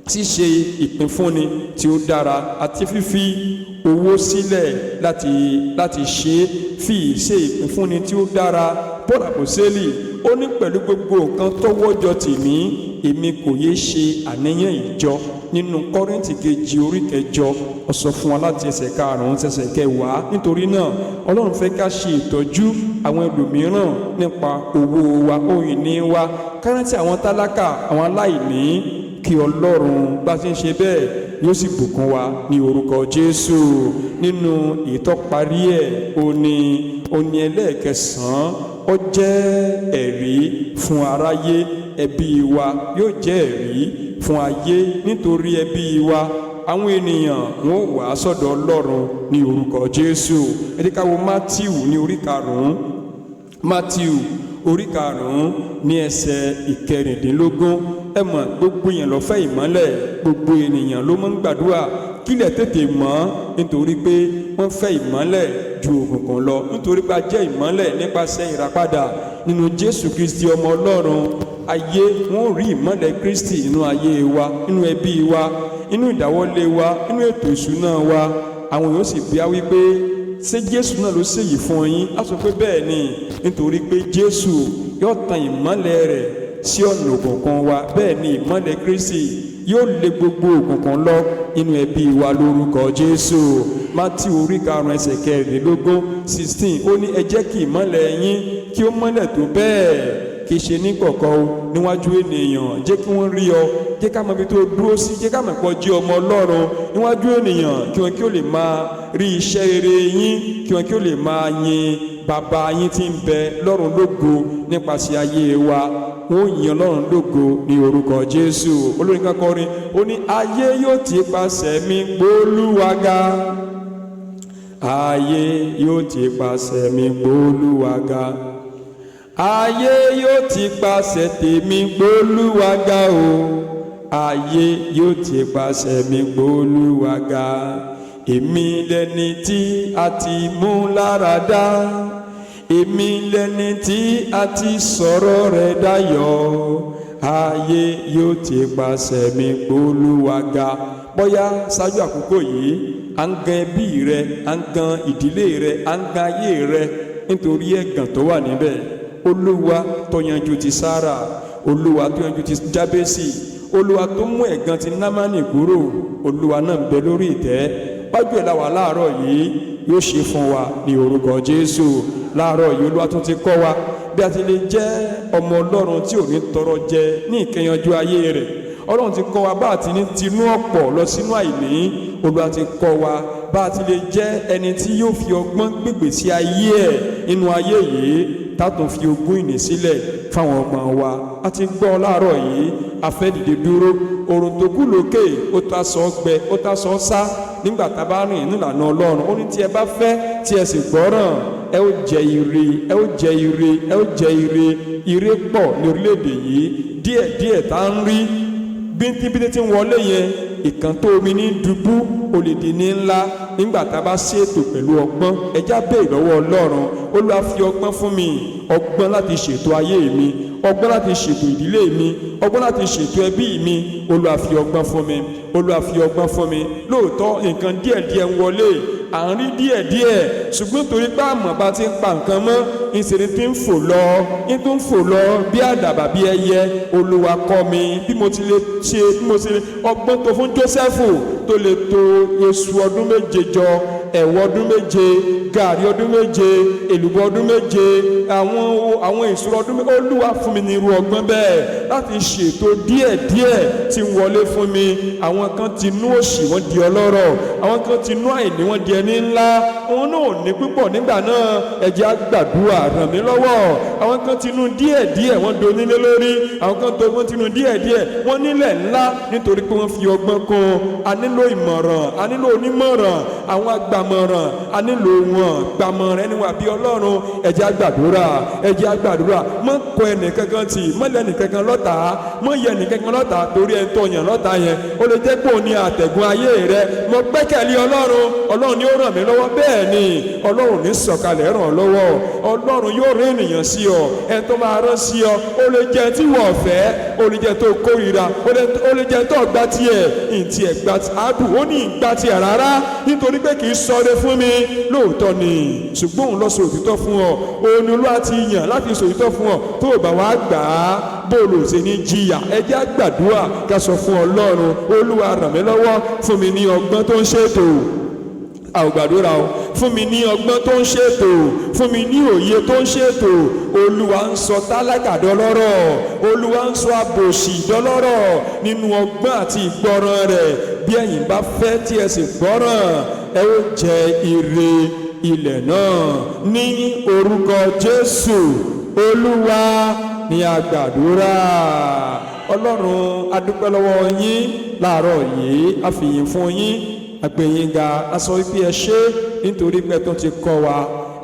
ṣíṣe ìpínfúnni tí ó dára àti fífi owó sílẹ̀ láti ṣe fi ṣe ìpínfúnni tí ó dára. Paul àpọ́sítélì ó ní pẹ̀lú gbogbo nǹkan tó wọ́jọ tèmí, èmi kò yé ṣe àníyàn ìjọ. Nínú Kọ́ríńtì kejì orí 8 ó sọ fún wa láti ẹsẹ̀ 5 ẹsẹ̀ 10. Nítorí náà Ọlọ́run fẹ́ ká ṣe ìtọ́jú àwọn ẹlòmíràn nípa owó wa, ohun ìní wa, ká rántí àwọn tálákà, àwọn aláìní, kí Ọlọ́run bá ti ń ṣe bẹ́ẹ̀ yóò sì bùkún wa ní orúkọ Jésù. Nínú ìtọ́parí ẹ̀ òní ẹlẹ́ẹ̀kẹsàn-án, ó jẹ́ ẹ̀rí fún aráyé. Ẹbí wa yóò jẹ́ ẹ̀rí fún ayé, nítorí ẹbí wa àwọn ènìyàn wọn ò wá sọ́dọ̀ Ọlọ́run ní orúkọ Jésù. Ẹ jẹ́ ká wo Mátíù ní orí 5, Mátíù orí 5 ní ẹsẹ̀ 16. Ẹ mọ̀, gbogbo èèyàn ló fẹ́ ìmọ́lẹ̀, gbogbo ènìyàn ló máa ń gbàdúrà kílẹ̀ tètè mọ́, nítorí pé wọ́n fẹ́ ìmọ́lẹ̀ ju òkùnkùn lọ. Nítorí pé a jẹ́ ìmọ́lẹ̀ nípasẹ̀ ìràpadà nínú Jésù Kristi ọmọ Ọlọ́run. Ayé wọn ò rí ìmọ́lẹ̀ Kristi nínú ayé wa, nínú ẹbí wa, nínú ìdáwọ́lé wa, nínú ètò ìṣúná wa. Àwọn yóò sì bí a wí pé ṣé Jésù náà ló ṣèyí fún yín? A sọ pé bẹ́ẹ̀ ni, nítorí pé Jésù yóò tan ìmọ́lẹ̀ rẹ̀ sí ọ̀nà òkùnkùn wa. Bẹ́ẹ̀ ni ìmọ́lẹ̀ Kristi yóò lé gbogbo òkùnkùn lọ inú ẹbí wa lórúkọ Jésù. Mátíù orí 5 ẹsẹ̀ 16 ó ní ẹ jẹ́ kí ìmọ́lẹ̀ yín kí ó mọ́lẹ̀ tó bẹ́ẹ̀, kì í ṣe ní kọ̀kọ̀ o, níwájú ènìyàn. Jẹ́ kí wọ́n rí ọ, jẹ́ ká mọ ibi tó dúró sí, jẹ́ ká mọ̀ pé jẹ́ ọmọ Ọlọ́run níwájú ènìyàn, kí wọ́n kí ó lè máa rí iṣẹ́ rere yín, kí wọ́n kí ó lè máa yin bàbá yín tí ń bẹ lọ́run lógo nípasẹ̀ ayé wa. Wọ́n yin Ọlọ́run lógo ní orúkọ Jésù. Olórin kan kọrin, ó ní ayé yóò ti pasẹ̀ mi gbólúwa ga, ayé yóò ti pasẹ̀ mi gbólúwa ga, ayé yóò ti pasẹ̀ tèmi gbólúwa ga o, ayé yóò ti pasẹ̀ mi gbólúwa ga. Èmi lẹni tí a ti mú lára dá, èmi lẹni tí a ti sọ̀rọ̀ rẹ̀ dayọ̀, ayé yóò ti pasẹ̀ mi gbólúwa ga. Bóyá ṣáájú àkókò yìí à ń gan ẹbí rẹ, à ń gan ìdílé rẹ, à ń gan ayé rẹ nítorí ẹ̀gàn tó wà níbẹ̀. Olúwa tó yanjú ti Sára, Olúwa tó yanjú ti Jábésì, Olúwa tó mú ẹ̀gàn ti Námánì kúrò, Olúwa náà ń bẹ lórí ìtẹ́. Wájú ẹ̀ la wà láàárọ̀ yìí, yóò ṣe fún wa ní orúkọ Jésù. Láàárọ̀ yìí Olúwa tún ti kọ́ wa bí a ti lè jẹ́ ọmọ Ọlọ́run tí ò ní tọrọ jẹ ní ìkẹyìn ọjọ́ ayé rẹ̀. Ọlọ́run ti kọ́ wa bá a ti ní tinú ọ̀pọ̀ lọ sínú àìní. Olúwa ti kọ́ wa bá a ti lè jẹ́ ẹni tí yóò fi ọgbọ́n gbègbè sí ayé ẹ̀ nínú ayé yìí, tátùn fi ogún ìní sílẹ̀ fáwọn ọmọ wa. A ti gbọ́ láàárọ̀ yìí, a fẹ́ dìde dúró. Òrùn tó kù lókè ó ta sọ gbẹ, ó ta sọ sá nígbà tá a bá rìn nílànà Ọlọ́run. Ó ní tí ẹ bá fẹ́ tí ẹ sì gbọ́ràn, ẹ ó jẹ ire, ẹ ó jẹ ire, ẹ ó jẹ ire. Ire pọ̀ ní orílẹ̀-èdè yìí, díẹ̀díẹ̀ tá ń rí bíntíbíntí tí ń wọlé yẹn, ìkàn tó omi ní dùbú olèdè ní ńlá nígbà tá a bá ṣètò pẹ̀lú ọgbọ́n. Ẹjá bẹ́ẹ̀ lọ́wọ́ Ọlọ́run, Olúwa fi ọgbọ́n fún mi, ọgbọ́n láti ṣètò ayé mi, ọgbọ́n láti ṣètò ìdílé mi, ọgbọ́n láti ṣètò ẹbí mi. Olúwa fi ọgbọ́n fún mi, Olúwa fi ọgbọ́n fún mi. Lóòótọ́ nǹkan díẹ̀díẹ̀ ń wọlé, à ń rí díẹ̀díẹ̀, ṣùgbọ́n torí pé àmọ́ bá ti ń pa nǹkan mọ́, ìṣèlú ti ń fò lọ, ń tún fò lọ bí àdàbà bí ẹyẹ. Olúwa kọ́ mi bí mo ti lè ṣe, bí mo ti lè ọgbọ́n tó fún Jósẹ́fù tó lè to èso ọdún méje jọ, ẹ̀wọ̀ ọdún méje, gàrí ọdún méje, èlùbọ́ ọdún méje, àwọn èso ọdún méje. Olúwa fún mi ní irú ọgbọ́n bẹ́ẹ̀ láti ṣètò díẹ̀díẹ̀ tí ń wọlé fún mi. Àwọn kan ti nú òṣì wọ́n di ọlọ́rọ̀, àwọn kan ti nú àìní wọ́n di ẹni ńlá. Àwọn náà ò ní púpọ̀ nígbà náà, ẹ jẹ́ á gbàdúrà, ràn mí lọ́wọ́. Àwọn kan ti nú díẹ̀díẹ̀ wọ́n donílé lórí, àwọn kan tó wọ́n ti nú díẹ̀díẹ̀ wọ́n nílẹ̀ ńlá nítorí pé wọ́n fi ọgbọ́n kún. A nílò ìmọ̀ràn, a nílò onímọ̀ràn, àwọn agbàmọ̀ràn, a nílò wọn gbàmọ̀ràn ẹni wà bí Ọlọ́run. Ẹ jẹ́ á gbàdúrà, ẹ jẹ́ á gbàdúrà. Mọ́ kọ ẹnìkankan tì, mọ́ lẹ́ ẹnìkankan lọ́tà, mọ́ yẹ ẹnìkankan lọ́tà torí ẹ̀ ń tọ́ yàn lọ́tà yẹn. Ó lè jẹ́ pé òun ni àtẹ̀gùn ayé rẹ. Mo gbẹ́kẹ̀lé Ọlọ́run, Ọlọ́run ni ó ràn mí lọ́wọ́. Bẹ́ẹ̀ ni Ọlọ́run ní sọ̀kalẹ̀ ràn ọ́ lọ́wọ́. Ọlọ́run yóò rán ènìyàn sí ọ, ẹni tó máa rán sí ọ. Ó lè jẹ́ tí wọ́n fẹ́, ó lè jẹ́ tó kórìíra, ó lè jẹ́ tó gbá tiẹ̀, ìtì ẹ̀ gbá ti àdùn, ó ní ìgbà tiẹ̀ rárá nítorí pé kì í sọre fún mi. Lóòótọ́ ni, ṣùgbọ́n òun lọ sọ òtítọ́ fún ọ. Òun ni Olúwa ti yàn láti sọ òtítọ́ fún ọ. Tó o bá wá gbà á, bóòlù ò ṣe ní jìyà. Ẹ jẹ́ á gbàdúrà ká sọ fún Ọlọ́run, Olúwa ràn mí lọ́wọ́, fún mi ní ọgbọ́n tó ń ṣètò. Àgbàdúrà o, fún mi ní ọgbọ́n tó ń ṣètò, fún mi ní òye tó ń ṣètò. Olúwa ń sọ tálákà dọlọ́rọ̀, Olúwa ń sọ àbòsí dọlọ́rọ̀ nínú ọgbọ́n àti ìgbọràn rẹ̀. Bí ẹ̀yin bá fẹ́ tí ẹ sì gbọ́ràn, ẹ ó jẹ ire ilẹ̀ náà ní orúkọ Jésù Olúwa ní àgbàdúrà. Ọlọ́run, a dúpẹ́ lọ́wọ́ yín láàárọ̀ yìí, a fìyìn fún yín, àgbẹ̀yìnga, a sọ wípé ẹ ṣé nítorí pé tó ti kọ́ wa.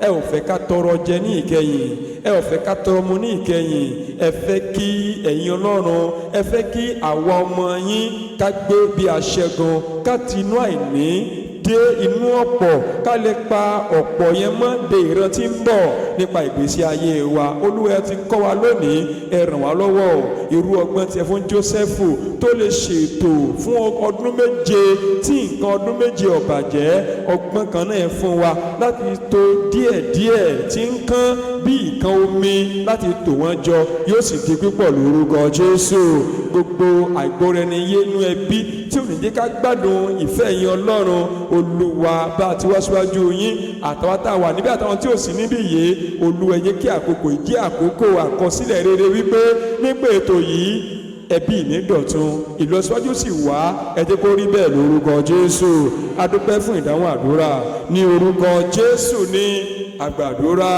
Ẹ ò fẹ́ ká tọrọ jẹ ní ìkẹyìn, ẹ ò fẹ́ ká tọrọ mu ní ìkẹyìn. Ẹ fẹ́ kí ẹ̀yin Ọlọ́run, ẹ fẹ́ kí àwa ọmọ yín ká gbé bí aṣẹ́gun, ká ti inú àìní dé inú ọ̀pọ̀, ká lè pa ọ̀pọ̀ yẹn mọ́ de ìran tí ń bọ̀ nípa ìgbésí ayé wa. Olúwa ti kọ́ wa lónìí, ẹ ràn wá lọ́wọ́. Irú ọgbọ́n tí ẹ fún Jósẹ́fù tó lè ṣètò fún ọdún méje tí nǹkan ọdún méje ò bàjẹ́, ọgbọ́n kan náà ẹ fún wa láti tò díẹ̀díẹ̀ tí ń kán bí ìkan omi, láti tò wọ́n jọ, yóò sì di pípọ̀ lórúkọ Jésù. Gbogbo àìgbọ́ra-ẹni-yé inú ẹbí tí ò ní jẹ́ ká gbádùn ìfẹ́ yín Ọlọ́run, Olúwa bá ti wá síwájú yín, àtàwọn tá a wà níbí àtàwọn tí ò sí níbí yìí, Olúwa jẹ́ kí àkókò yìí jẹ́ àkókò àkọsílẹ̀ rere wípé nígbà ètò yìí ẹbí mi dọ̀tun, ìlọsíwájú sì wá. Ẹ jẹ́ kó rí bẹ́ẹ̀ lórúkọ Jésù. A dúpẹ́ fún ìdáhùn àdúrà ní orúkọ Jésù ní àgbàdúrà.